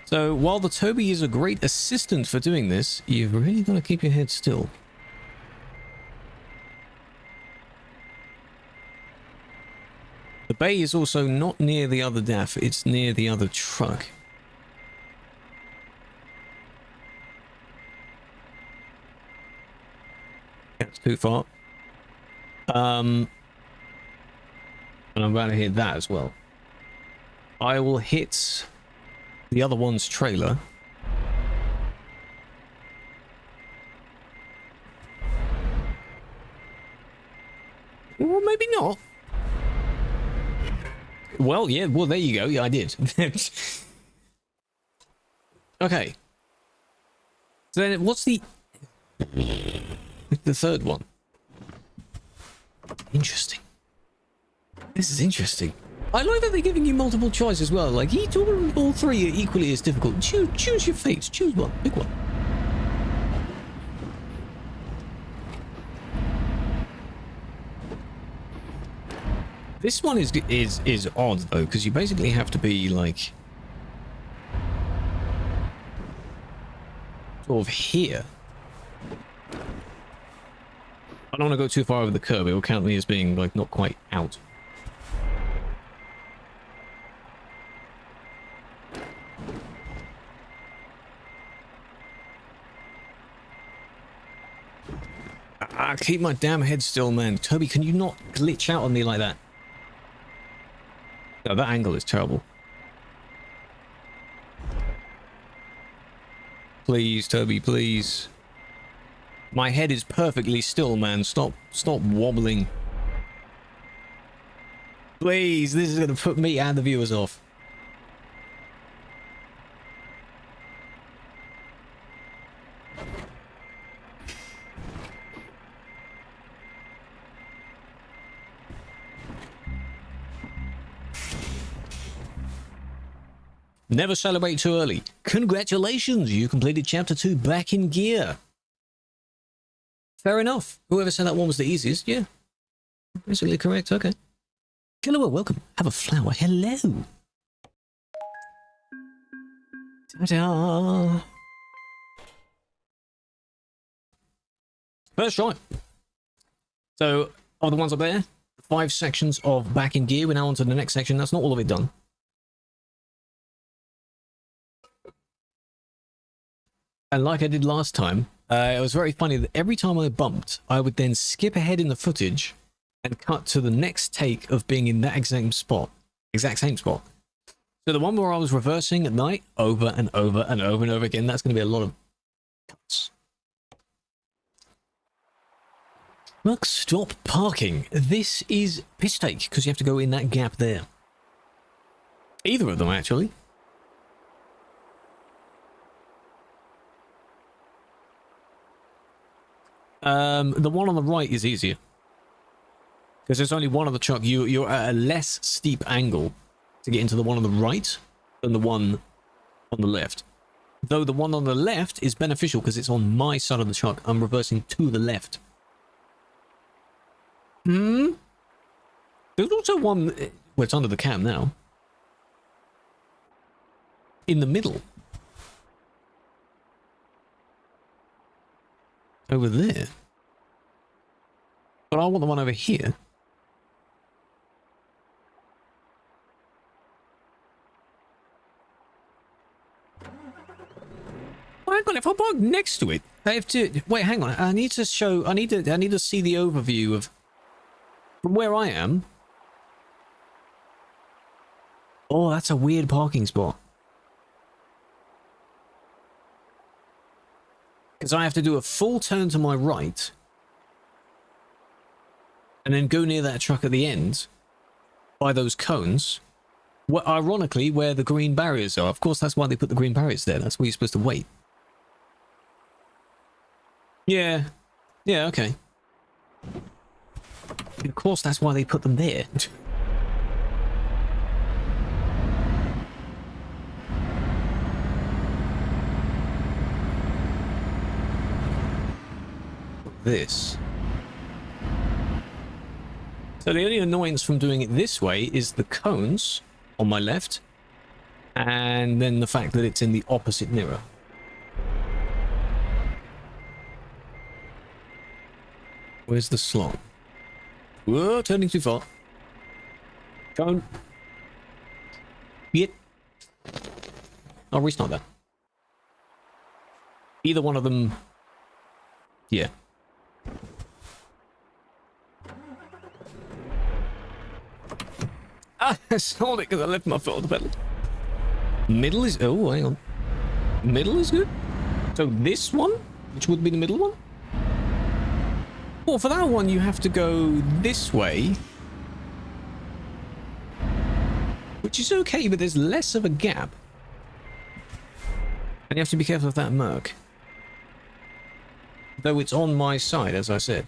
So, while the Toby is a great assistant for doing this, you've really got to keep your head still. The bay is also not near the other DAF, it's near the other truck. That's too far. And I'm about to hit that as well. I will hit the other one's trailer. Well, maybe not. Well, yeah, well, there you go. Yeah, I did. Okay. So then what's the third one? Interesting. This is interesting. I like that they're giving you multiple choice as well. Like, all three are equally as difficult. Choose your fate. Choose one. Pick one. This one is odd though, because you basically have to be like sort of here. I don't want to go too far over the curb. It will count me as being like not quite out. Keep my damn head still, man. Toby, can you not glitch out on me like that? No, that angle is terrible. Please, Toby, please. My head is perfectly still, man. Stop wobbling. Please, this is going to put me and the viewers off. Never celebrate too early. Congratulations, you completed chapter 2 back in gear. Fair enough. Whoever said that one was the easiest, yeah. Basically correct, okay. Hello, welcome. Have a flower. Hello. Ta-da. First try. So, of the ones up there, 5 sections of back in gear. We're now on to the next section. That's not all of it done. And like I did last time, it was very funny that every time I bumped, I would then skip ahead in the footage and cut to the next take of being in that exact same spot. So the one where I was reversing at night, over and over and over and over again, that's going to be a lot of cuts. Look, stop parking. This is piss take, because you have to go in that gap there. Either of them, actually. The one on the right is easier. Because there's only one on the truck. You're at a less steep angle to get into the one on the right than the one on the left. Though the one on the left is beneficial because it's on my side of the truck. I'm reversing to the left. There's also one... Well, it's under the cam now. In the middle. Over there. But I want the one over here. Well, hang on, if I park next to it, I have to wait, hang on. I need to show I need to see the overview of from where I am. Oh, that's a weird parking spot. Because I have to do a full turn to my right and then go near that truck at the end by those cones. Well, ironically, where the green barriers are. Of course, that's why they put the green barriers there. That's where you're supposed to wait. Yeah. Yeah, okay. Of course, that's why they put them there. This. So the only annoyance from doing it this way is the cones on my left, and then the fact that it's in the opposite mirror. Where's the slot? Whoa, turning too far. Cone. Yep. I'll restart that. Either one of them. Yeah. Ah, I sold it because I left my foot on the pedal. Middle is... Oh, hang on. Middle is good? So this one, which would be the middle one? Well, for that one, you have to go this way. Which is okay, but there's less of a gap. And you have to be careful of that murk. Though it's on my side, as I said.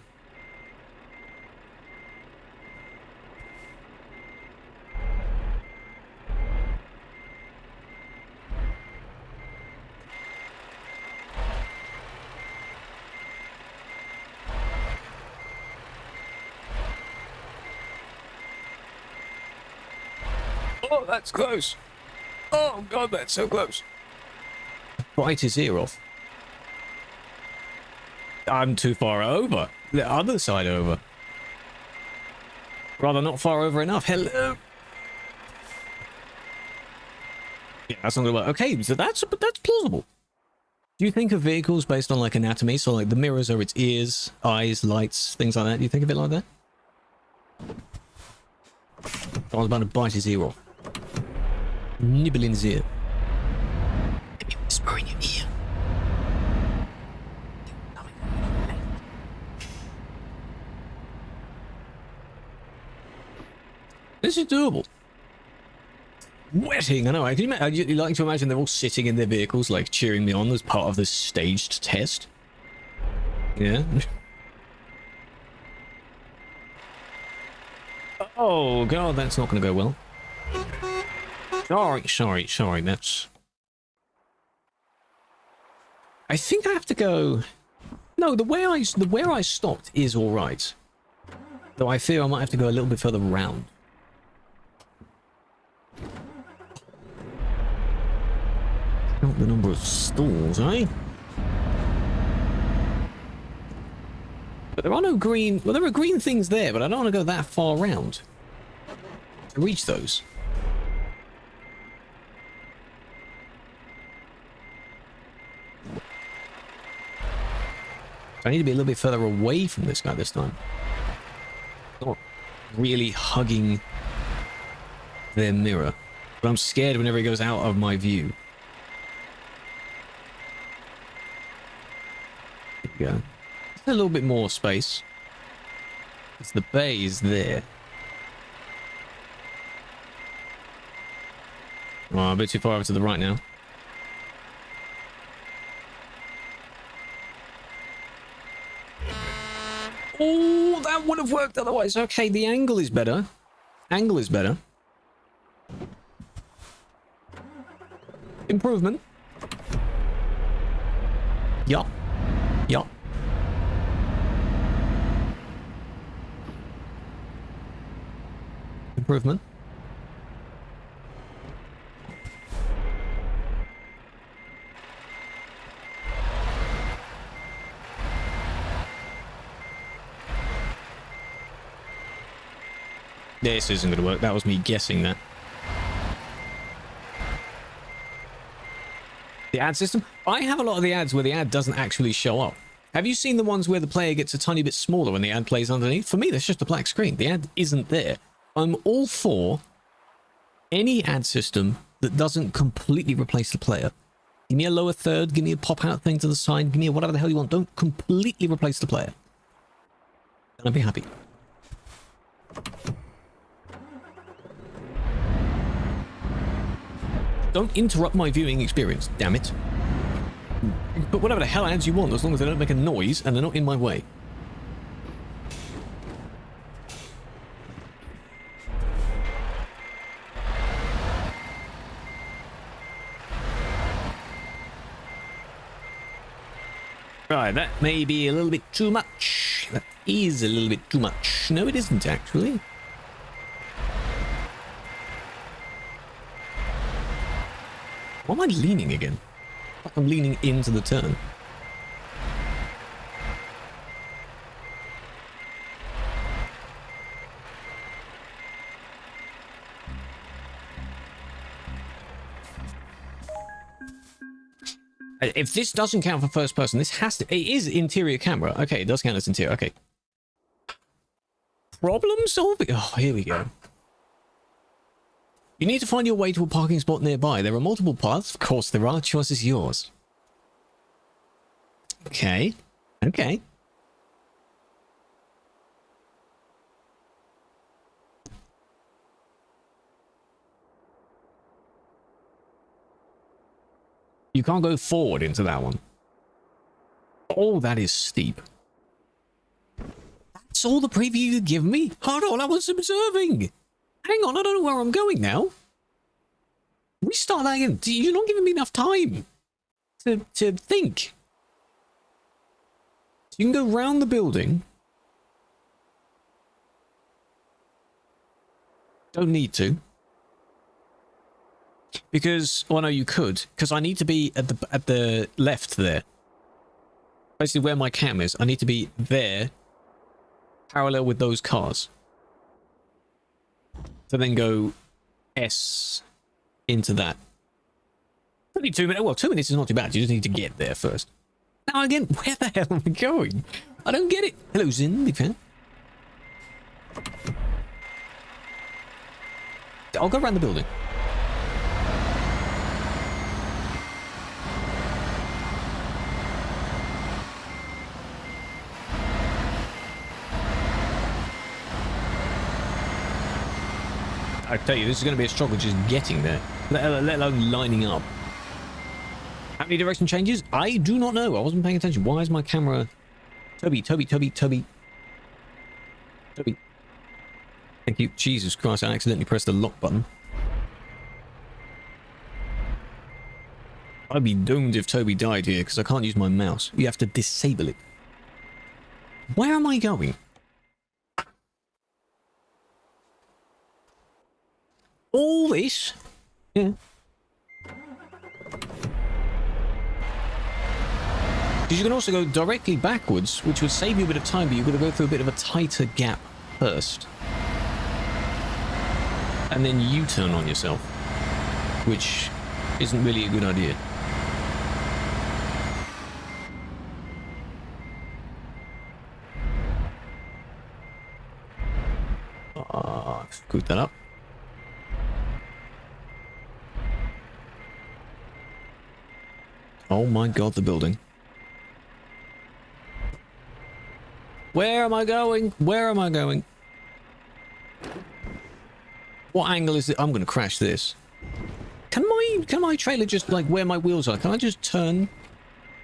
Oh, that's close. Oh, God, that's so close. Bite his ear off. I'm too far over. The other side over. Rather not far over enough. Hello. Yeah, that's not gonna work. Okay, so that's plausible. Do you think of vehicles based on like anatomy? So like the mirrors are its ears, eyes, lights, things like that. Do you think of it like that? I was about to bite his ear off. Nibble in his ear. Let me whisper in your ear. This is doable. Wetting, I know. I like to imagine they're all sitting in their vehicles, like cheering me on as part of this staged test. Yeah. Oh god, that's not going to go well. Sorry. That's. I think I have to go. No, the where I stopped is all right. Though I fear I might have to go a little bit further around. Count the number of stalls, eh? But there are no green... Well, there are green things there, but I don't want to go that far around to reach those. I need to be a little bit further away from this guy this time. Not really hugging their mirror. But I'm scared whenever he goes out of my view. There we go. A little bit more space. It's the bay is there. Oh, I'm a bit too far over to the right now. Oh, that would have worked otherwise. Okay, the angle is better. Angle is better. Improvement. Yup. Yup. Improvement. This isn't going to work. That was me guessing that. The ad system? I have a lot of the ads where the ad doesn't actually show up. Have you seen the ones where the player gets a tiny bit smaller when the ad plays underneath? For me, that's just a black screen. The ad isn't there. I'm all for any ad system that doesn't completely replace the player. Give me a lower third, give me a pop-out thing to the side, give me a whatever the hell you want. Don't completely replace the player. And I'd be happy. Don't interrupt my viewing experience, damn it. But whatever the hell ads you want, as long as they don't make a noise and they're not in my way. Right, that may be a little bit too much. That is a little bit too much. No, it isn't, actually. Why am I leaning again? Like I'm leaning into the turn. If this doesn't count for first person, this has to... It is interior camera. Okay, it does count as interior. Okay. Problem solving. Oh, here we go. You need to find your way to a parking spot nearby. There are multiple paths. Of course there are. Choice is yours. Okay. Okay. You can't go forward into that one. Oh, that is steep. That's all the preview you give me? Hold on, I was observing. Hang on, I don't know where I'm going now. Restart that again. You're not giving me enough time to think. So you can go round the building. Don't need to. Because, well, no, you could. Because I need to be at the left there. Basically where my cam is. I need to be there. Parallel with those cars. To then go S into that. Only 2 minutes. Well, 2 minutes is not too bad. You just need to get there first. Now again, where the hell am I going? I don't get it. Hello, Zin, big fan. I'll go around the building. I tell you, this is going to be a struggle just getting there, let alone lining up. How many direction changes? I do not know. I wasn't paying attention. Why is my camera... Toby. Thank you. Jesus Christ, I accidentally pressed the lock button. I'd be doomed if Toby died here, because I can't use my mouse. You have to disable it. Where am I going? All this? Yeah. Because you can also go directly backwards, which would save you a bit of time, but you've got to go through a bit of a tighter gap first. And then U-turn on yourself, which isn't really a good idea. Scoot that up. Oh my god, the building. Where am I going? Where am I going? What angle is it? I'm gonna crash this. Can my trailer just like where my wheels are? Can I just turn?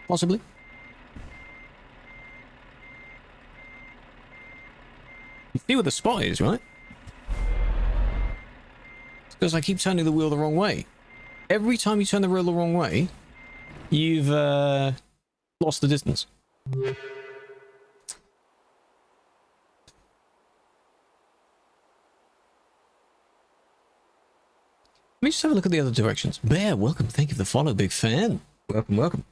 Possibly? You see where the spot is, right? It's because I keep turning the wheel the wrong way. Every time you turn the wheel the wrong way, you've lost the distance. Let me just have a look at the other directions. Bear, welcome. Thank you for the follow, big fan. Welcome, welcome.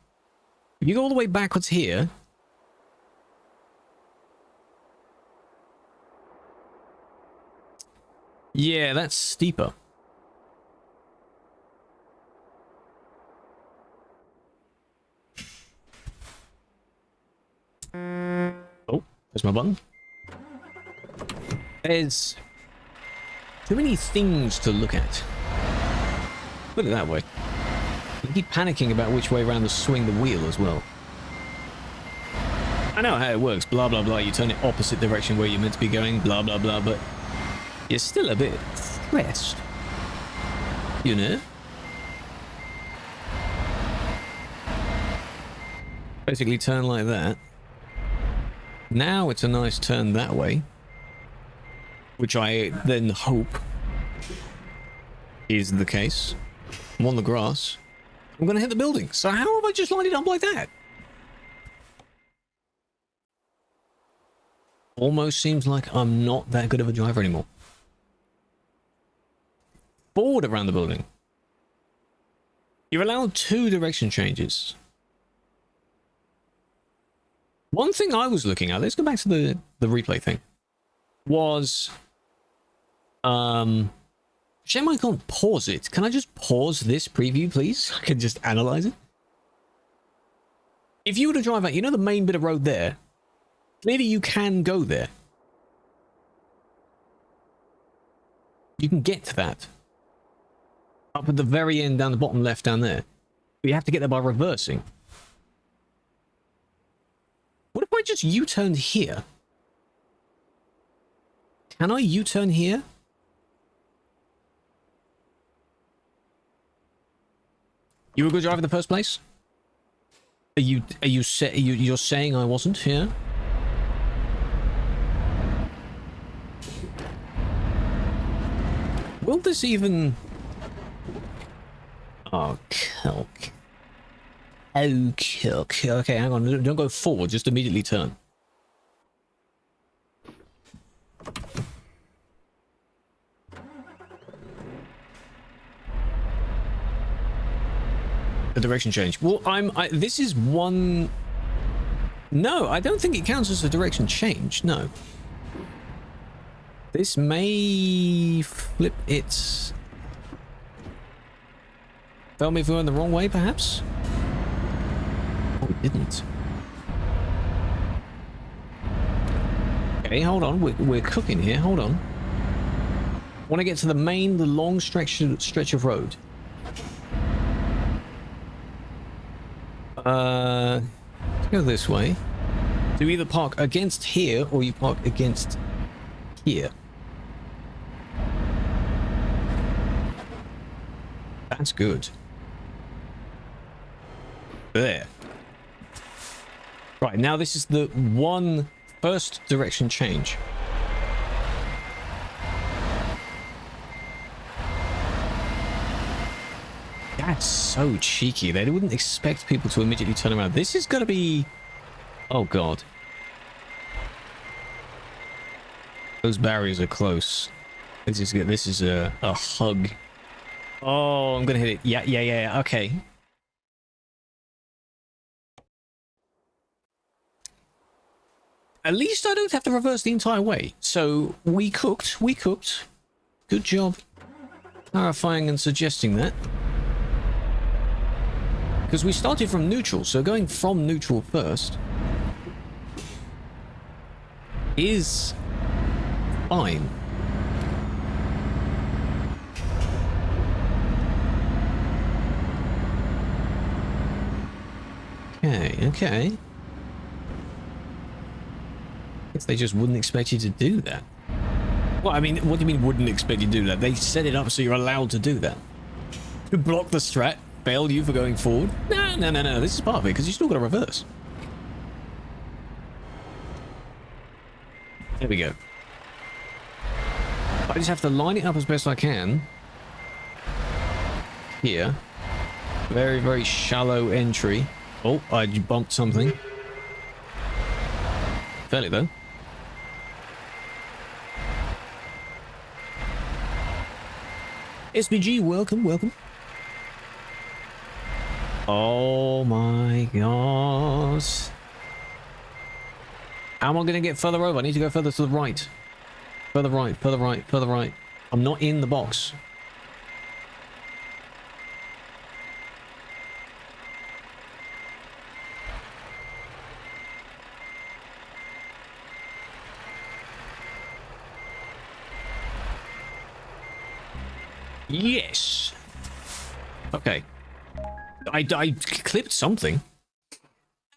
If you go all the way backwards here... Yeah, that's steeper. Oh, there's my button. There's too many things to look at. Put it that way. You keep panicking about which way around to swing the wheel as well. I know how it works, blah blah blah, you turn it opposite direction where you're meant to be going, blah blah blah, but you're still a bit stressed. You know? Basically turn like that. Now it's a nice turn that way, which I then hope is the case. I'm on the grass. I'm going to hit the building. So how have I just lined it up like that? Almost seems like I'm not that good of a driver anymore. Forward around the building. You're allowed 2 direction changes. One thing I was looking at, let's go back to the replay thing, was... Shame I can't pause it. Can I just pause this preview, please? I can just analyze it. If you were to drive out, you know the main bit of road there? Clearly you can go there. You can get to that. Up at the very end, down the bottom left, down there. But you have to get there by reversing. What if I just U-turned here? Can I U-turn here? You were a good driver in the first place? You're saying I wasn't here? Will this even... Oh, kilk. Oh, kilk. Okay, hang on. Don't go forward. Just immediately turn. The direction change. Well, this is one... No, I don't think it counts as a direction change. No. This may flip its... Tell me if we went the wrong way, perhaps? Oh, we didn't. Okay, hold on. We're cooking here. Hold on. Want to get to the long stretch of road. Let's go this way. So you either park against here or you park against here. That's good. There. Right, now this is the first direction change. That's so cheeky. They wouldn't expect people to immediately turn around. This is going to be... Oh, God. Those barriers are close. This is a hug. Oh, I'm going to hit it. Yeah. Okay. At least I don't have to reverse the entire way. So we cooked. Good job clarifying and suggesting that. Because we started from neutral, so going from neutral first is fine. Okay. Guess they just wouldn't expect you to do that. Well, I mean, what do you mean wouldn't expect you to do that? They set it up so you're allowed to do that. To block the strat, failed you for going forward? No. This is part of it, because you still got to reverse. There we go. I just have to line it up as best I can. Here. Very, very shallow entry. Oh, I bumped something. Felt it, though. SBG, welcome. Oh my god. How am I going to get further over? I need to go further to the right. Further right. I'm not in the box. Yes. Okay. I clipped something.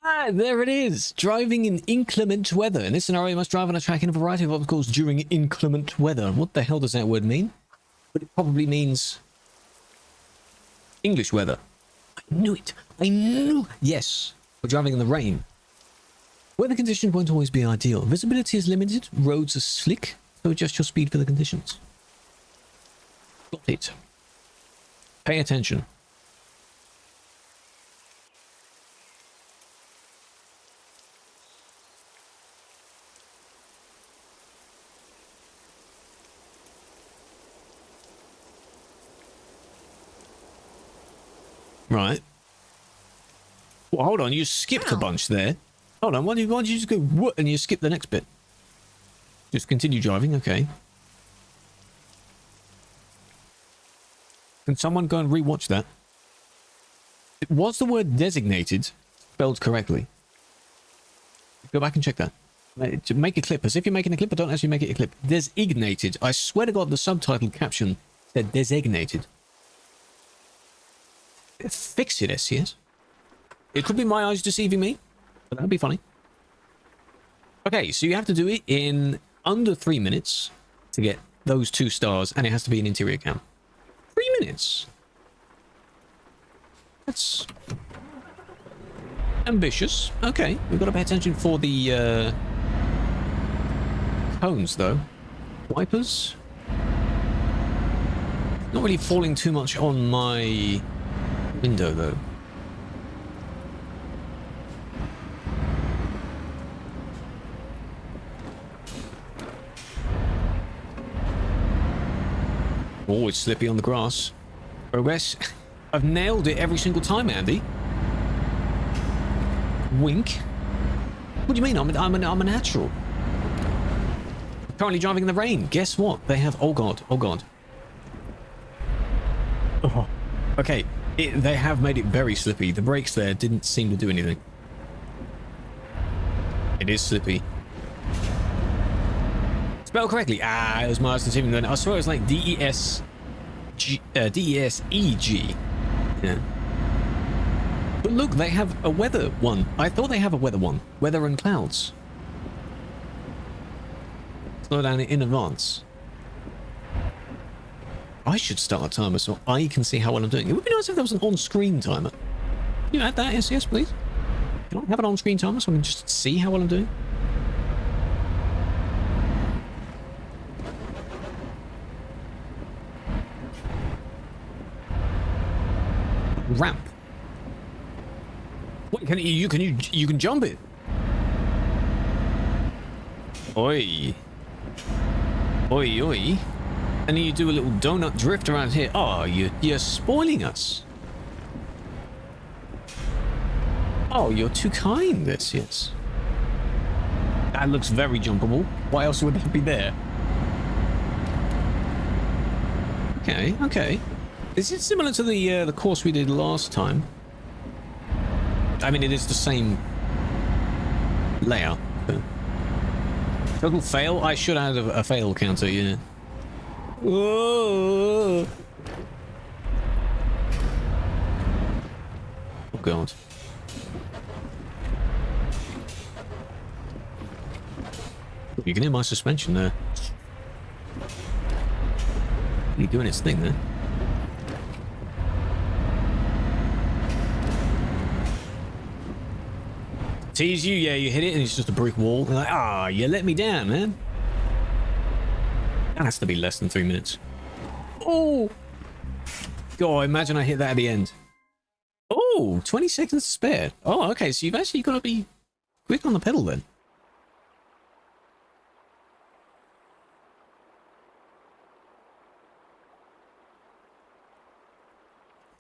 Ah, there it is. Driving in inclement weather. In this scenario, you must drive on a track in a variety of obstacles during inclement weather. What the hell does that word mean? But it probably means English weather. I knew it. I knew. Yes. We're driving in the rain. Weather conditions won't always be ideal. Visibility is limited. Roads are slick. So adjust your speed for the conditions. Got it. Pay attention. Right. Well, hold on. You skipped a bunch there. Hold on. Why don't you just go what and you skip the next bit? Just continue driving. Okay. Can someone go and rewatch that? Was the word designated spelled correctly? Go back and check that. Make a clip. As if you're making a clip, but don't actually make it a clip. Designated. I swear to God, the subtitle caption said designated. Fix it, SCS. It could be my eyes deceiving me, but that'd be funny. Okay, so you have to do it in under 3 minutes to get those 2 stars, and it has to be an interior cam. 3 minutes. That's ambitious. Okay, we've got to pay attention for the cones, though. Wipers. Not really falling too much on my window, though. Oh, it's slippy on the grass. Progress. I've nailed it every single time, Andy. Wink. What do you mean? I'm a natural. Currently driving in the rain. Guess what? They have... Oh, God. Oh, God. Oh. Okay. They have made it very slippy. The brakes there didn't seem to do anything. It is slippy. Spelled correctly. Ah, it was Marston Team. I swear it was like D-E-S-E-G. Yeah. But look, they have a weather one. I thought they have a weather one. Weather and clouds. Slow down in advance. I should start a timer so I can see how well I'm doing. It would be nice if there was an on-screen timer. Can you add that, yes, please? Can I have an on-screen timer so I can just see how well I'm doing? Ramp. What you can jump it. Oi. Oi oi. And then you do a little donut drift around here. Oh, you're spoiling us. Oh, you're too kind, this, yes. That looks very jumpable. Why else would that be there? Okay, okay. Is it similar to the course we did last time? I mean, it is the same layout. Total fail? I should add a fail counter, yeah. Whoa. Oh, God. You can hear my suspension there. You're doing its thing there. Tease you, yeah, you hit it and it's just a brick wall. You're like, ah, you let me down, man. That has to be less than 3 minutes. Oh! God, imagine I hit that at the end. Oh, 20 seconds to spare. Oh, okay, so you've actually got to be quick on the pedal then.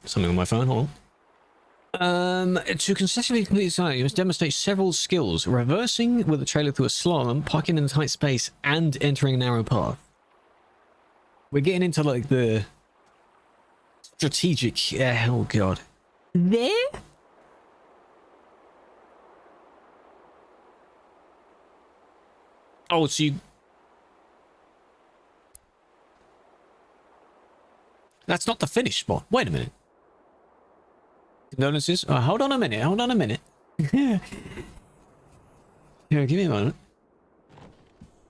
Something on my phone, hold on. To consecutively complete the scenario, you must demonstrate several skills. Reversing with a trailer through a slalom, parking in a tight space, and entering a narrow path. We're getting into like the strategic... oh God. There? Oh, so you... That's not the finish spot. Wait a minute. Condolences. Oh, hold on a minute. Hold on a minute. Here, give me a moment.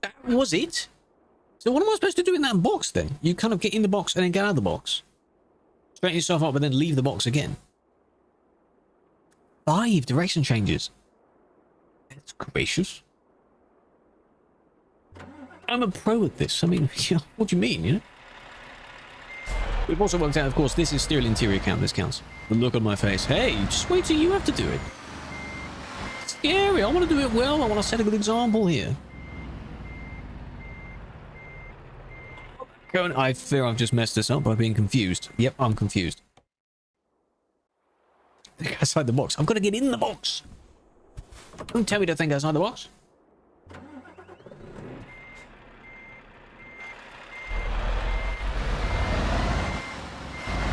That was it? So what am I supposed to do in that box then? You kind of get in the box and then get out of the box. Straighten yourself up and then leave the box again. 5 direction changes. That's gracious. I'm a pro at this. I mean, what do you mean, you know? We've also worked out, of course, this is still interior count. This counts. The look on my face. Hey, just wait till you have to do it. It's scary. I want to do it well. I want to set a good example here. I fear I've just messed this up by being confused. Yep, I'm confused. Think outside the box. I've got to get in the box. Don't tell me to think outside the box.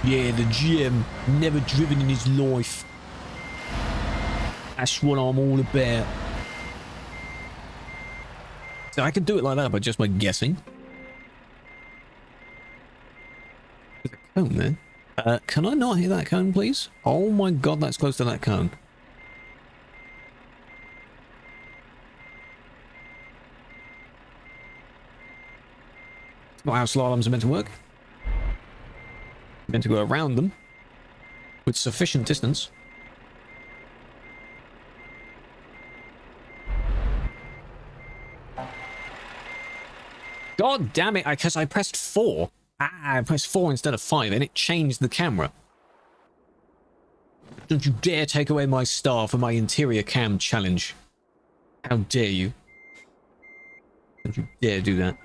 Yeah, the GM, never driven in his life. That's what I'm all about. So I could do it like that, but just by guessing. There's a cone there. Can I not hit that cone, please? Oh my God, that's close to that cone. It's not how slaloms are meant to work. Meant to go around them with sufficient distance. God damn it, because I pressed 4. I pressed 4 instead of 5 and it changed the camera. Don't you dare take away my star for my interior cam challenge. How dare you? Don't you dare do that.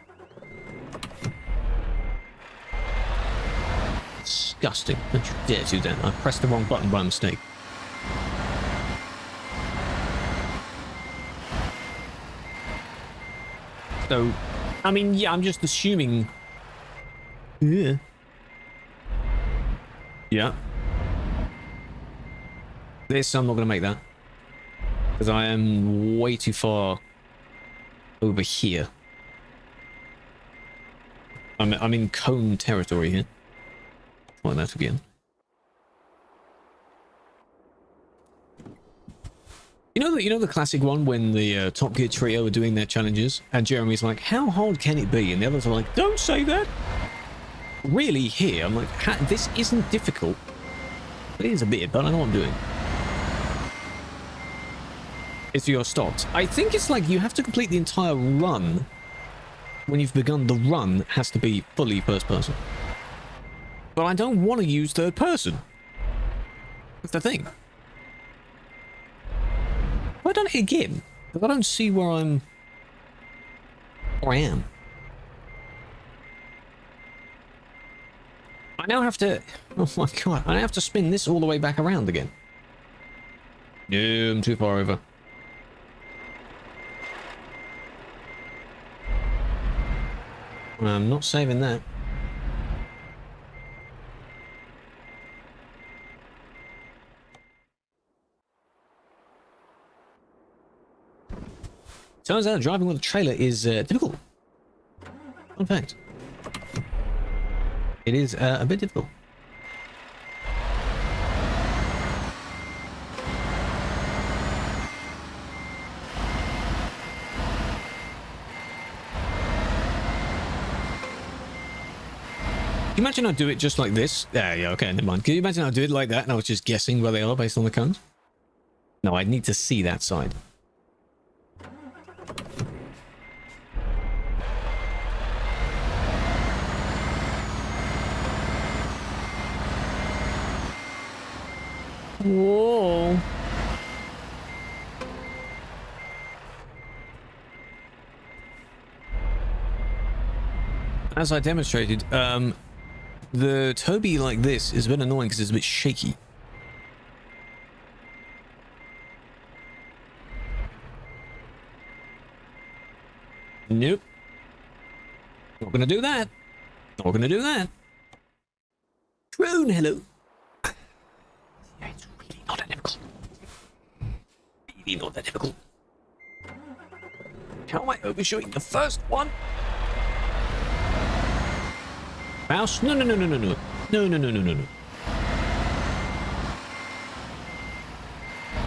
Disgusting. Don't you dare do that. I pressed the wrong button by mistake. So, I mean, yeah, I'm just assuming... Yeah. Yeah. This, I'm not going to make that. Because I am way too far over here. I'm in cone territory here. Try that again. You know the classic one when the Top Gear trio are doing their challenges, and Jeremy's like, "How hard can it be?" And the others are like, "Don't say that." Really, here I'm like, "This isn't difficult. It is a bit, but I know what I'm doing." It's you're stopped. I think it's like you have to complete the entire run. When you've begun the run, it has to be fully first person. But I don't want to use third person. That's the thing. Have I done it again? Because I don't see where I am. I now have to... Oh my god. I now have to spin this all the way back around again. No, I'm too far over. I'm not saving that. Turns out driving with a trailer is difficult. Fun fact. It is a bit difficult. Can you imagine I do it just like this? Yeah, okay, never mind. Can you imagine I do it like that and I was just guessing where they are based on the cones? No, I'd need to see that side. Whoa. As I demonstrated, the Toby like this is a bit annoying because it's a bit shaky. Nope. Not gonna do that. Not gonna do that. Drone, hello. Yeah, it's really not that difficult. Really not that difficult. How am I overshooting the first one? Mouse? No, no, no, no, no, no. No, no, no, no, no, no.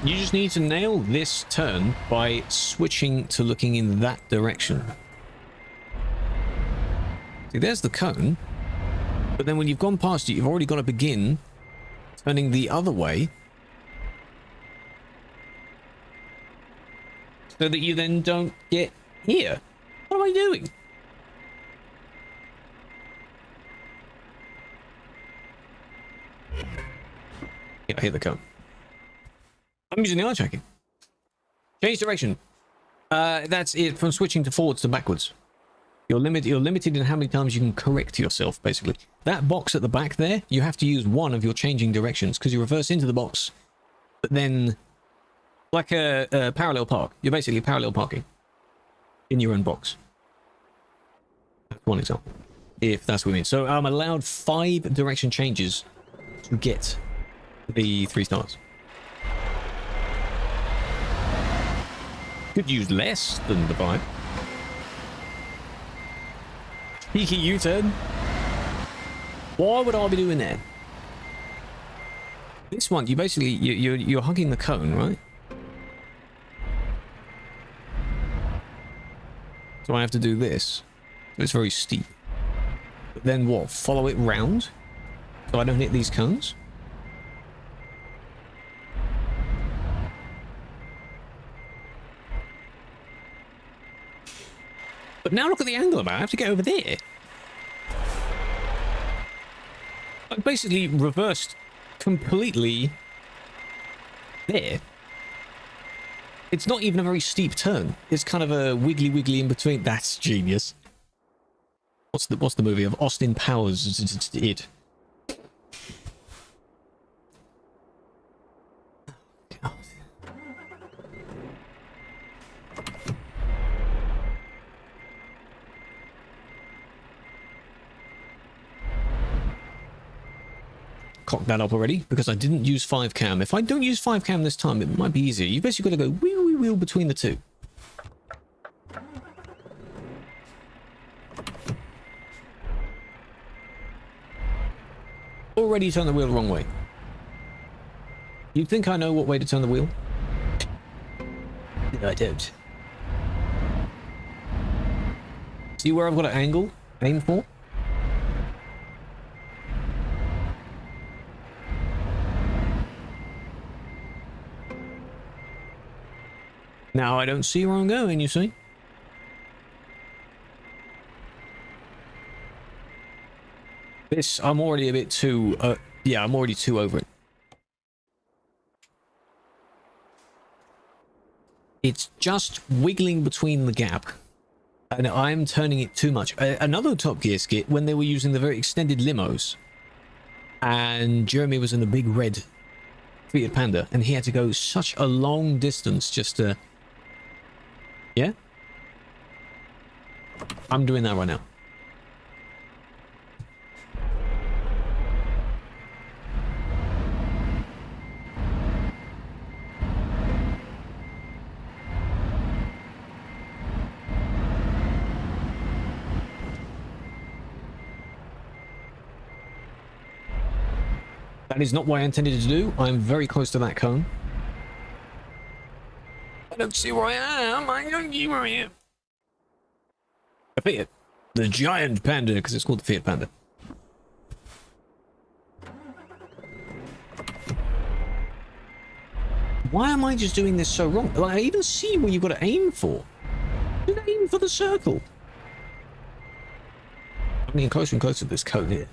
You just need to nail this turn by switching to looking in that direction. See, there's the cone. But then when you've gone past it, you've already got to begin turning the other way. So that you then don't get here. What am I doing? Yeah, I hit the cone. I'm using the eye tracking. Change direction. That's it from switching to forwards to backwards. You're limited in how many times you can correct yourself, basically. That box at the back there, you have to use one of your changing directions because you reverse into the box, but then like a parallel park. You're basically parallel parking in your own box. That's one example, if that's what we mean. So I'm allowed 5 direction changes to get the 3 stars. Could use less than the 5. Cheeky U-turn. Why would I be doing that? This one, you basically you're hugging the cone, right? So I have to do this. It's very steep. But then what? Follow it round so I don't hit these cones? But now look at the angle of it. I have to get over there. I basically reversed completely there. It's not even a very steep turn. It's kind of a wiggly in between. That's genius. What's the movie of Austin Powers? It's it. God. cocked that up already because I didn't use 5 cam. If I don't use 5 cam this time, it might be easier. You basically got to go wheel, wheel, wheel between the two. Already turned the wheel the wrong way. You'd think I know what way to turn the wheel? No, I don't. See where I've got to aim for? Now I don't see where I'm going, you see? This, I'm already a bit too, yeah, I'm already too over it. It's just wiggling between the gap. And I'm turning it too much. Another Top Gear skit, when they were using the very extended limos, and Jeremy was in a big red Fiat Panda, and he had to go such a long distance just to... Yeah? I'm doing that right now. That is not what I intended to do. I'm very close to that cone. I don't see where I am. I don't see where I am. A Fiat. The giant Panda, because it's called the Fiat Panda. Why am I just doing this so wrong? Like, I even see where you've got to aim for. Just aim for the circle. I'm getting closer and closer to this cone here.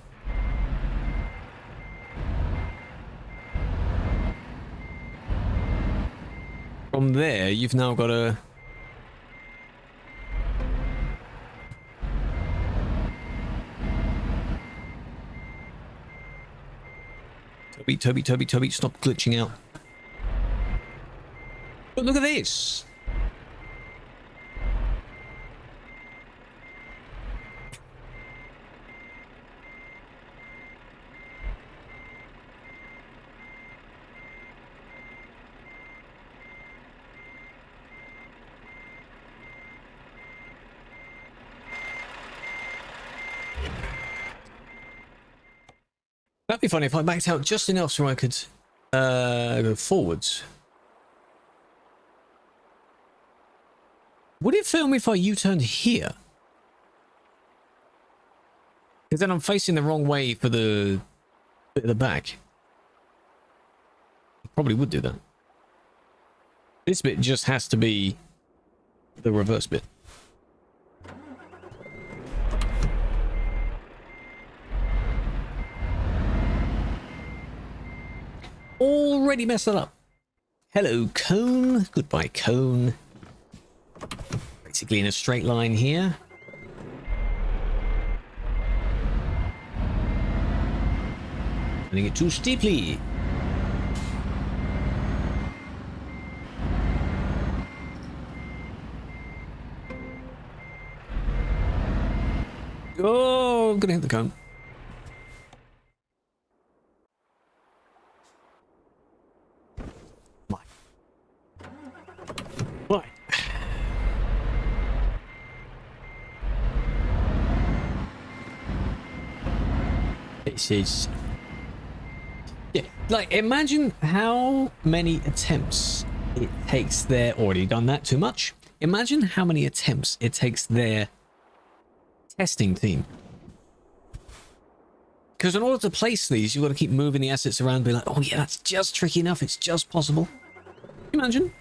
From there, you've now got to... Toby, stop glitching out. But look at this! That'd be funny if I backed out just enough so I could go forwards. Would it film if I U-turned here? Because then I'm facing the wrong way for the bit at the back. I probably would do that. This bit just has to be the reverse bit. Already messed that up. Hello, cone. Goodbye, cone. Basically in a straight line here. Turning it too steeply. Oh, I'm gonna hit the cone. Why? This is... Yeah, like, imagine how many attempts it takes their... Already done that too much. Imagine how many attempts it takes their testing team. Because in order to place these, you've got to keep moving the assets around and be like, oh yeah, that's just tricky enough, it's just possible. Imagine.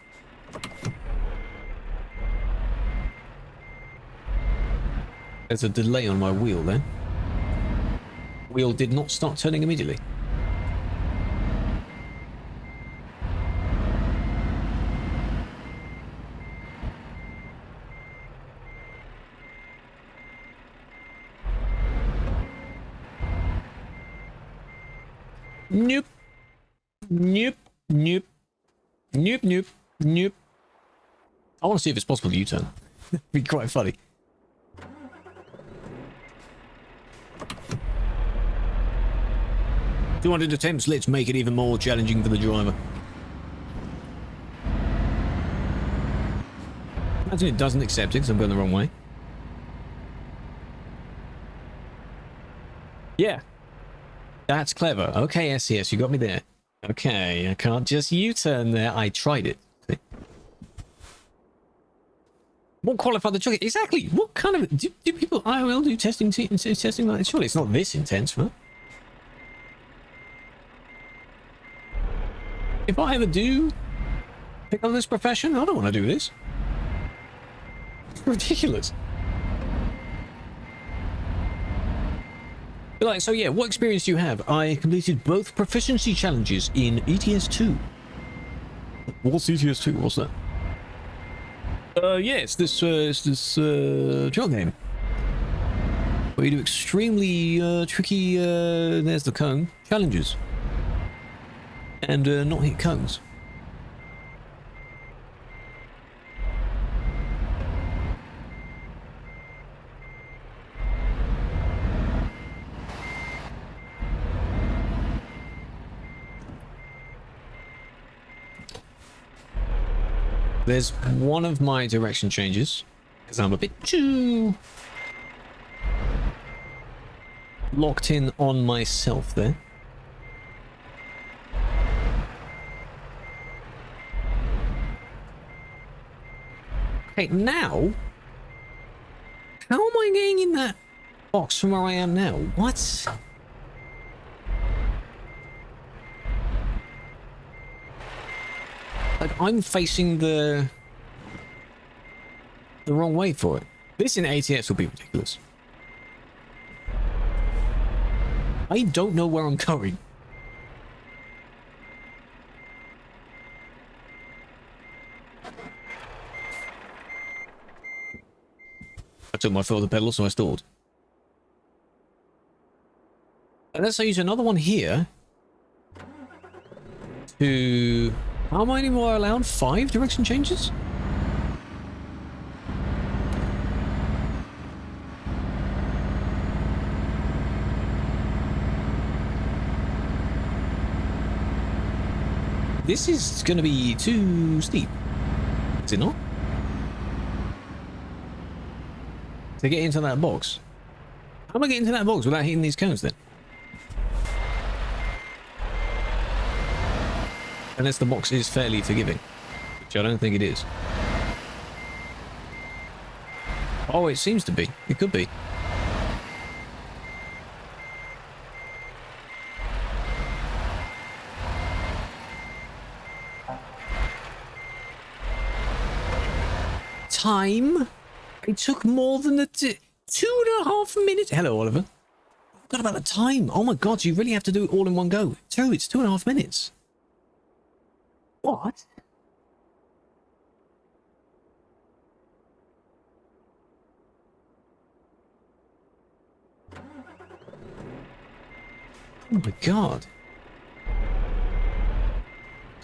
There's a delay on my wheel there. Wheel did not start turning immediately. Nope. Nope. Nope. Nope. Nope. Nope. I want to see if it's possible to U-turn. That'd be quite funny. 200 attempts, let's make it even more challenging for the driver. Imagine it doesn't accept it because I'm going the wrong way. Yeah. That's clever. Okay, SCS, you got me there. Okay, I can't just U-turn there. I tried it. See? What qualified the chocolate? Exactly. What kind of... Do people IOL do testing like this? Surely it's not this intense, right? If I ever do pick up this profession, I don't want to do this. It's ridiculous. But like, so yeah, what experience do you have? I completed both proficiency challenges in ETS 2. What's ETS 2? What's that? Yeah, it's this drill game. Where you do extremely tricky, there's the cone, challenges. And not hit cones. There's one of my direction changes, because I'm a bit too locked in on myself there. Okay, now, how am I getting in that box from where I am now? What? Like, I'm facing the wrong way for it. This in ATS will be ridiculous. I don't know where I'm going. I took my foot off the pedal, so I stalled. Unless I use another one here to... How many more allowed? 5 direction changes? This is going to be too steep. Is it not? To get into that box. How am I getting into that box without hitting these cones then? Unless the box is fairly forgiving, which I don't think it is. Oh, it seems to be. It could be. Time? It took more than 2.5 minutes. Hello, Oliver. I forgot about the time. Oh my god, you really have to do it all in one go. It's 2.5 minutes. What? Oh my god.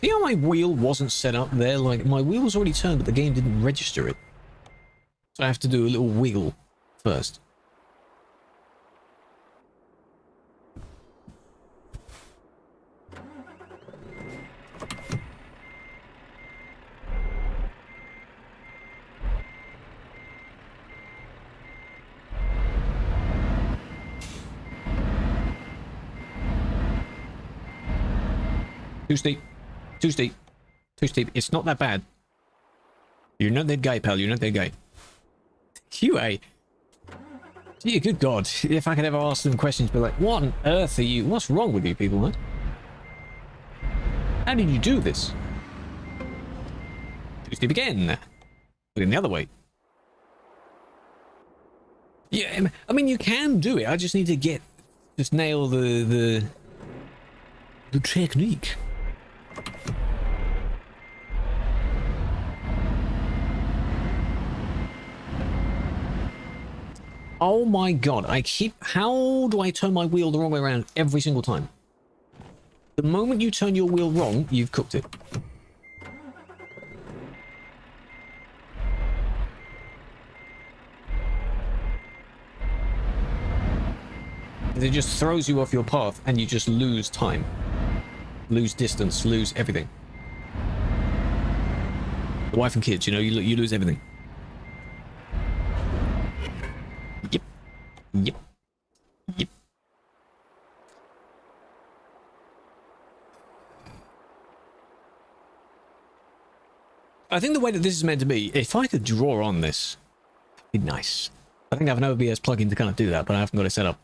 See how my wheel wasn't set up there? Like, my wheel was already turned, but the game didn't register it. So I have to do a little wiggle first. Too steep. Too steep. Too steep. It's not that bad. You're not that guy, pal. You're not that guy. QA. Gee, good God. If I could ever ask them questions, be like, what on earth are you? What's wrong with you people, man? How did you do this? Too steep again. Looking the other way. Yeah, I mean, you can do it. I just need to just nail the technique. Oh my god, how do I turn my wheel the wrong way around every single time? The moment you turn your wheel wrong, you've cooked it. It just throws you off your path and you just lose time. Lose distance, lose everything. The wife and kids, you know, you lose everything. Yep. Yep. Yep. I think the way that this is meant to be, if I could draw on this, it'd be nice. I think I have an OBS plugin to kind of do that, but I haven't got it set up.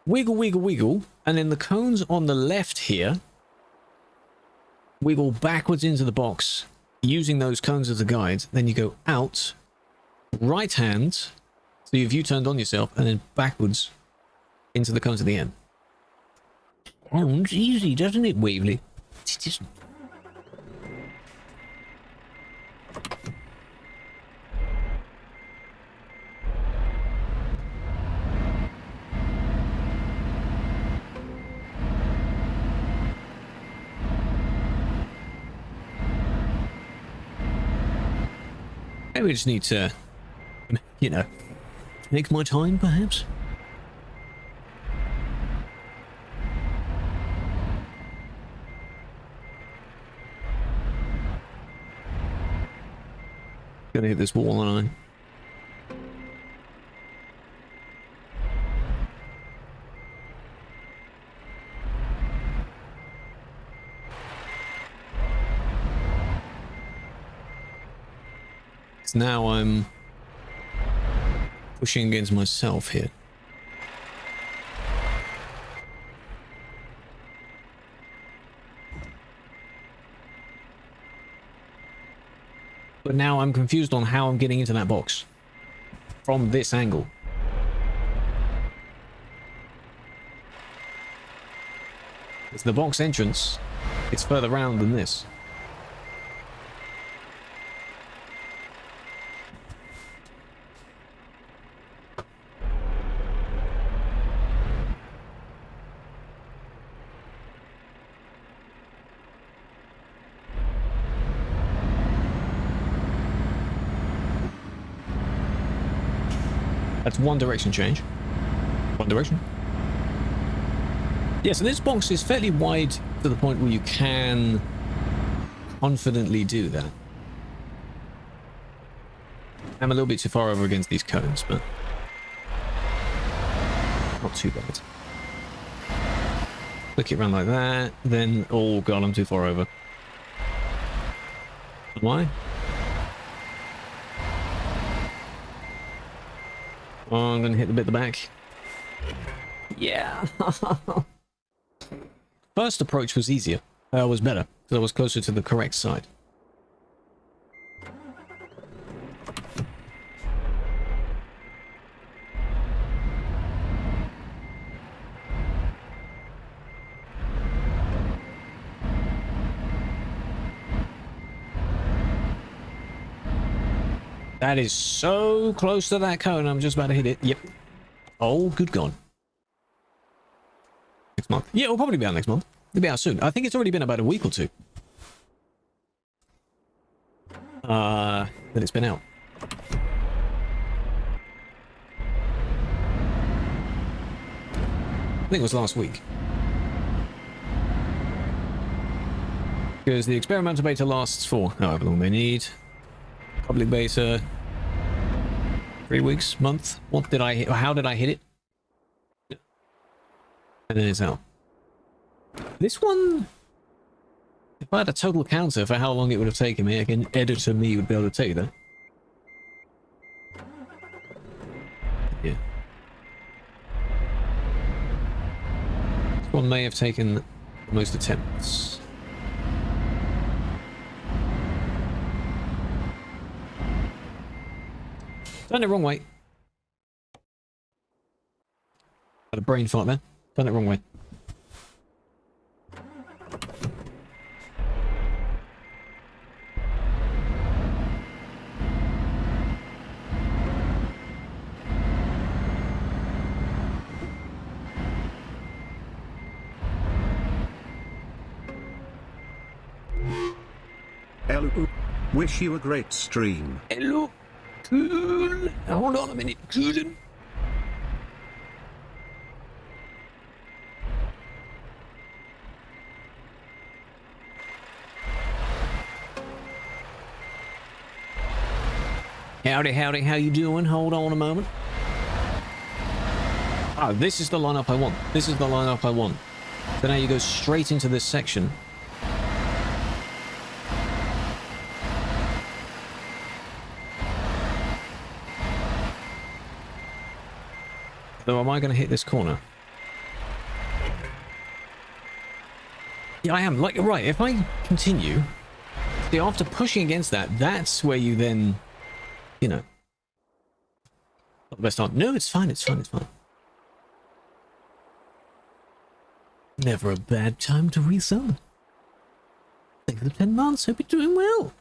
Wiggle, wiggle, wiggle, and then the cones on the left here wiggle backwards into the box using those cones as a guide. Then you go out, right hand, so your view turned on yourself, and then backwards into the cones at the end. Sounds easy, doesn't it, Waverly? It's just... Maybe we just need to, you know, take my time, perhaps? Gonna hit this wall, aren't I? Now I'm pushing against myself here. But now I'm confused on how I'm getting into that box from this angle. It's the box entrance. It's further round than this. That's one direction change. One direction. Yeah, so this box is fairly wide to the point where you can confidently do that. I'm a little bit too far over against these cones, but not too bad. Flick it around like that, then, oh god, I'm too far over. Am I? Oh, I'm gonna hit the bit at the back. Yeah. First approach was easier. Was better, because I was closer to the correct side. That is so close to that cone. I'm just about to hit it. Yep. Oh, good God. Next month. Yeah, it'll probably be out next month. It'll be out soon. I think it's already been about a week or two. That it's been out. I think it was last week. Because the experimental beta lasts for however long they need. Public beta, 3 weeks, month. What did I hit? How did I hit it? And then it's out. This one, if I had a total counter for how long it would have taken me, an editor me would be able to tell you that. Yeah. This one may have taken most attempts. Done it wrong way. Had a brain fart there. Done it wrong way. Hello. Wish you a great stream. Hello. Cool. Hold on a minute. Cooling. Howdy, howdy, how you doing? Hold on a moment. Ah, this is the lineup I want. This is the lineup I want. So now you go straight into this section. So am I going to hit this corner? Yeah, I am. Like, right, if I continue... See, after pushing against that, that's where you then... You know... Not the best time. No, it's fine, it's fine, it's fine. Never a bad time to resell. Thank you for the 10 months. Hope you're doing well.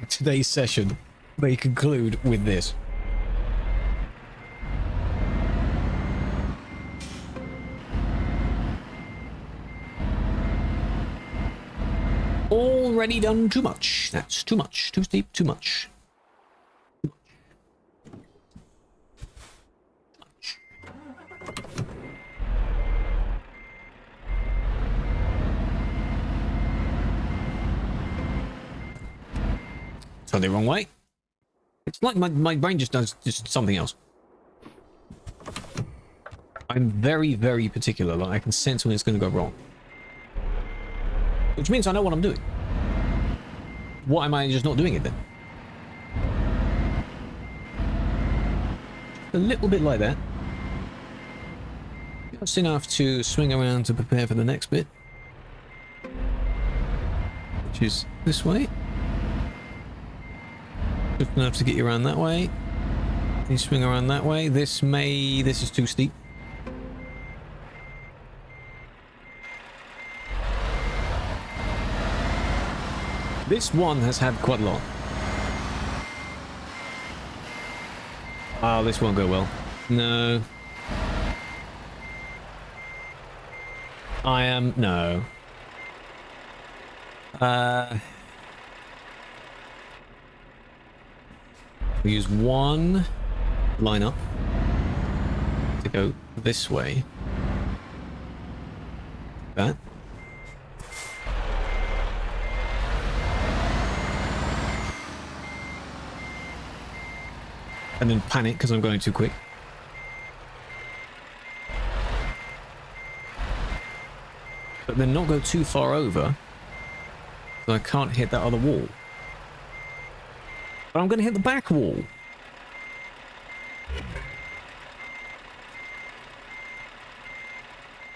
Today's session may conclude with this. Already done too much. That's too much. Too steep, too much. Turn the wrong way. It's like my brain just does just something else. I'm very, very particular. Like I can sense when it's going to go wrong. Which means I know what I'm doing. Why am I just not doing it then? A little bit like that. Just enough to swing around to prepare for the next bit. Which is this way. Just enough to get you around that way. You swing around that way. This is too steep. This one has had quite a lot. Oh, this won't go well. No. No. We use one lineup to go this way. That. And then panic because I'm going too quick. But then not go too far over, so I can't hit that other wall. But I'm going to hit the back wall.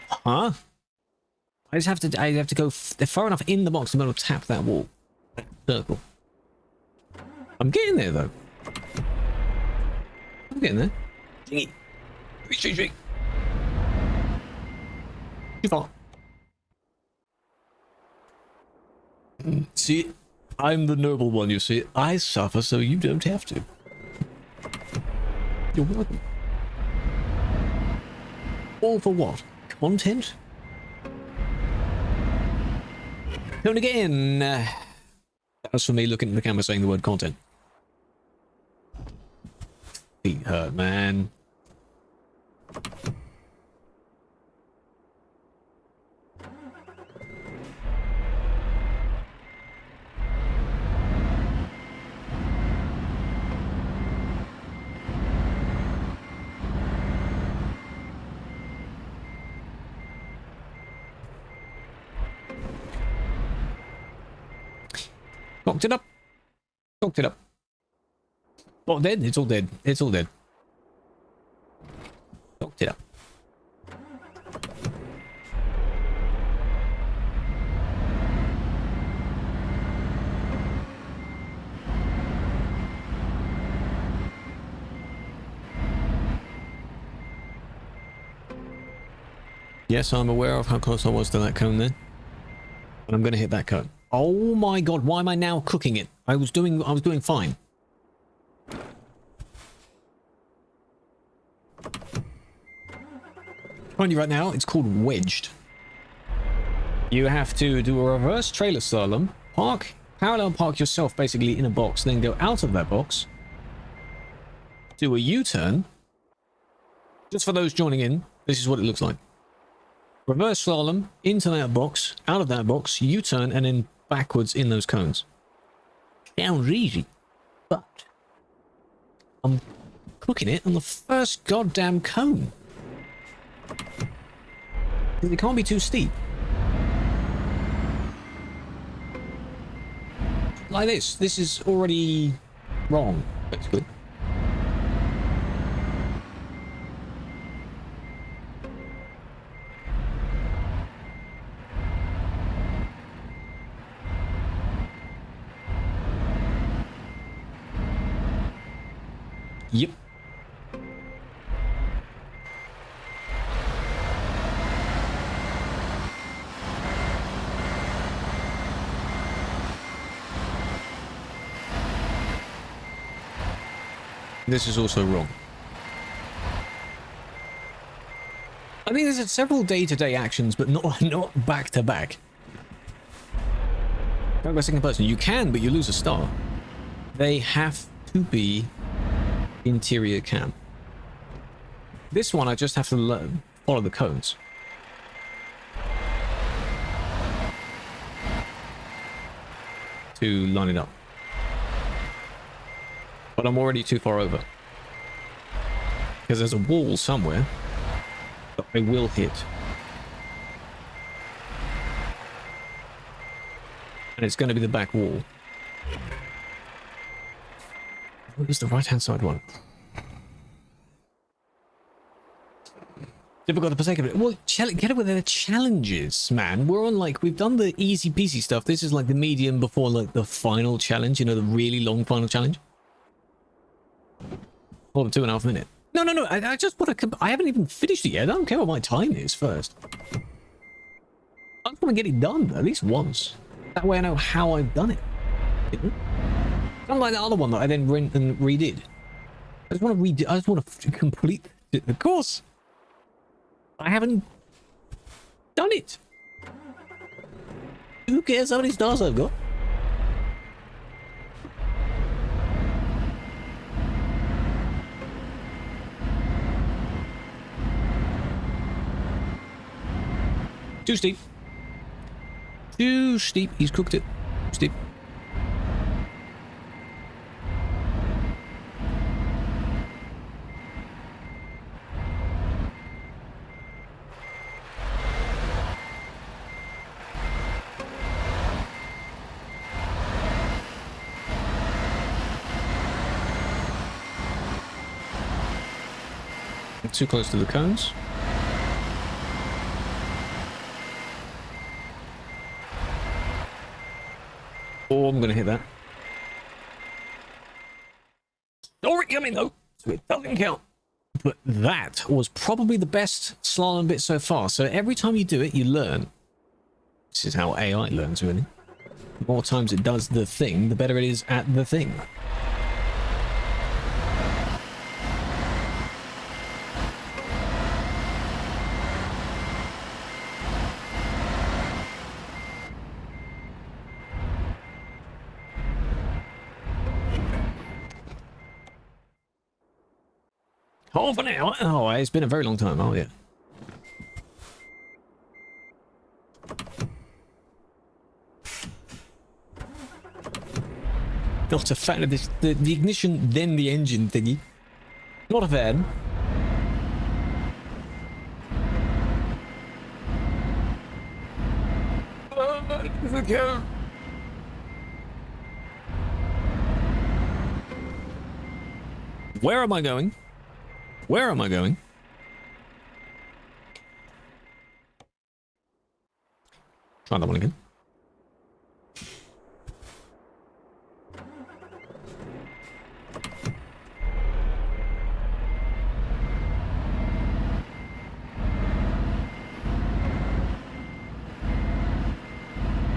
Huh? I have to go far enough in the box to be able to tap that wall. Circle. I'm getting there though. I'm getting there. Too far. See, I'm the noble one, you see. I suffer so you don't have to. You're welcome. All for what? Content? Don't again. That was for me looking at the camera saying the word content. Feet hurt, man. Cocked it up. Cocked it up. All dead? It's all dead. It's all dead. Cocked it up. Yes, I'm aware of how close I was to that cone then. And I'm going to hit that cone. Oh my god, why am I now cooking it? I was doing fine. Telling you right now, it's called wedged. You have to do a reverse trailer slalom, parallel park yourself basically in a box, then go out of that box, do a U-turn. Just for those joining in, this is what it looks like. Reverse slalom into that box, out of that box, U-turn, and then backwards in those cones. Sounds easy, but I'm cooking it on the first goddamn cone. It can't be too steep. Like this. This is already wrong, basically. Yep. This is also wrong. I think there's several day-to-day actions, but not back-to-back. Don't go second person. You can, but you lose a star. They have to be interior cam. This one, I just have to follow the cones. To line it up. But I'm already too far over. Because there's a wall somewhere that I will hit. And it's going to be the back wall. Where's the right-hand side one? Difficult for the sake of it. Well, get it with the challenges, man. We're on, like, we've done the easy peasy stuff. This is like the medium before, like, the final challenge. You know, the really long final challenge. More than 2.5 minutes. No. I just want to. I haven't even finished it yet. I don't care what my time is first. I just want to get it done at least once. That way I know how I've done it. You know? Not like the other one that I then went and redid. I just want to redo. I just want to complete it. Of course, I haven't done it. Who cares how many stars I've got? Too steep. Too steep. He's cooked it. Steep. Too close to the cones. Oh, I'm going to hit that. Saw it coming though, so it doesn't count. But that was probably the best slalom bit so far. So every time you do it, you learn. This is how AI learns, really. The more times it does the thing, the better it is at the thing. Half an hour? Oh, it's been a very long time. Oh, yeah. Not a fan of this. The ignition, then the engine thingy. Not a fan. Where am I going? Where am I going? Try that one again.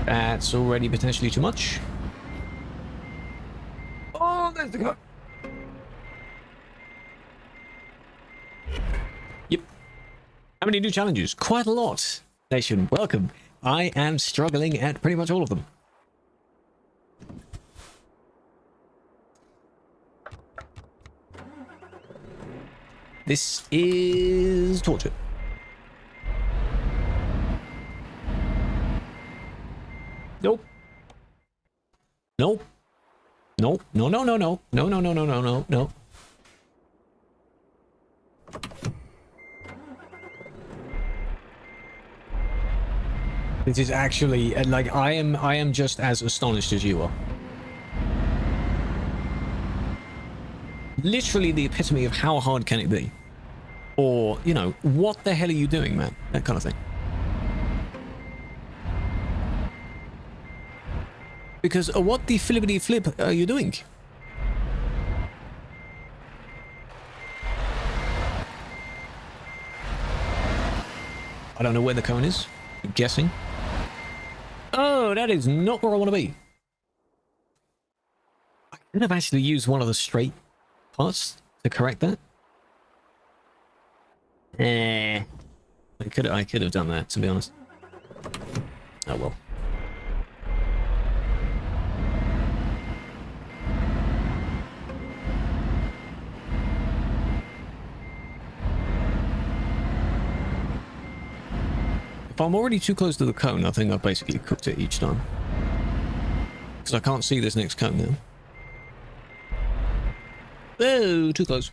That's already potentially too much. Oh, there's the cut. Yep. How many new challenges? Quite a lot. Nation, welcome. I am struggling at pretty much all of them. This is torture. Nope. Nope. Nope. No, no, no, no. No, no, no, no, no, no, no. This is actually, like, I am just as astonished as you are. Literally the epitome of how hard can it be? Or, you know, what the hell are you doing, man? That kind of thing. Because what the flippity flip are you doing? I don't know where the cone is. I'm guessing. Oh, that is not where I want to be. I could have actually used one of the straight parts to correct that. I could have done that, to be honest. Oh well. If I'm already too close to the cone, I think I've basically cooked it each time. Because I can't see this next cone now. Oh, too close.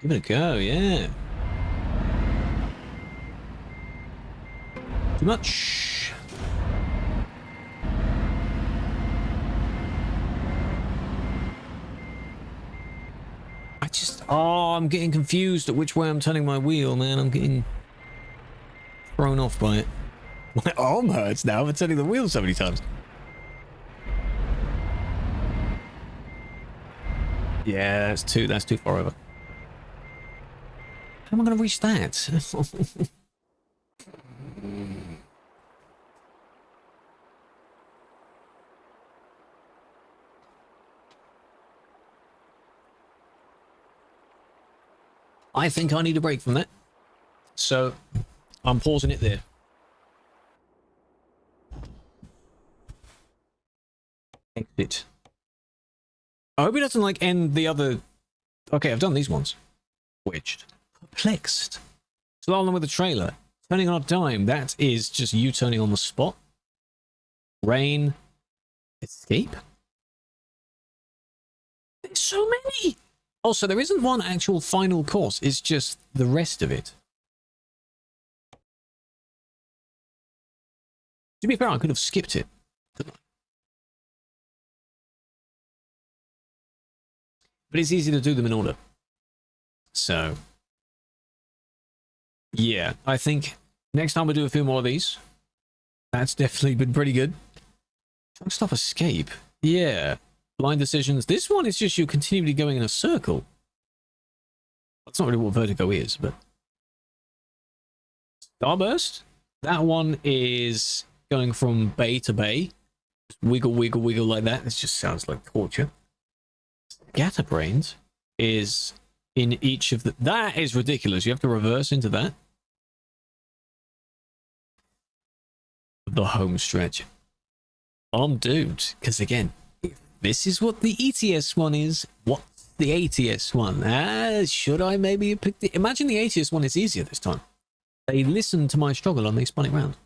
Give it a go, yeah. Too much. Oh, I'm getting confused at which way I'm turning my wheel, man. I'm getting thrown off by it. My arm hurts now for turning the wheel so many times. Yeah, that's too far over. How am I going to reach that? I think I need a break from that. So, I'm pausing it there. Exit. I hope it doesn't, like, end the other... Okay, I've done these ones. Switched. Perplexed. So along with the trailer. Turning on a dime. That is just you turning on the spot. Rain. Escape. There's so many! Also, there isn't one actual final course. It's just the rest of it. To be fair, I could have skipped it, couldn't I? But it's easy to do them in order. So, yeah, I think next time we do a few more of these. That's definitely been pretty good. Truck stop escape. Yeah. Blind decisions. This one is just you continually going in a circle. That's not really what vertigo is, but... Starburst? That one is going from bay to bay. Just wiggle, wiggle, wiggle like that. This just sounds like torture. Scatterbrains is in each of the... That is ridiculous. You have to reverse into that. The home stretch. I'm doomed. Because again, this is what the ETS one is. What's the ATS one? Should I maybe pick the... Imagine the ATS one is easier this time. They listened to my struggle and they spun it round.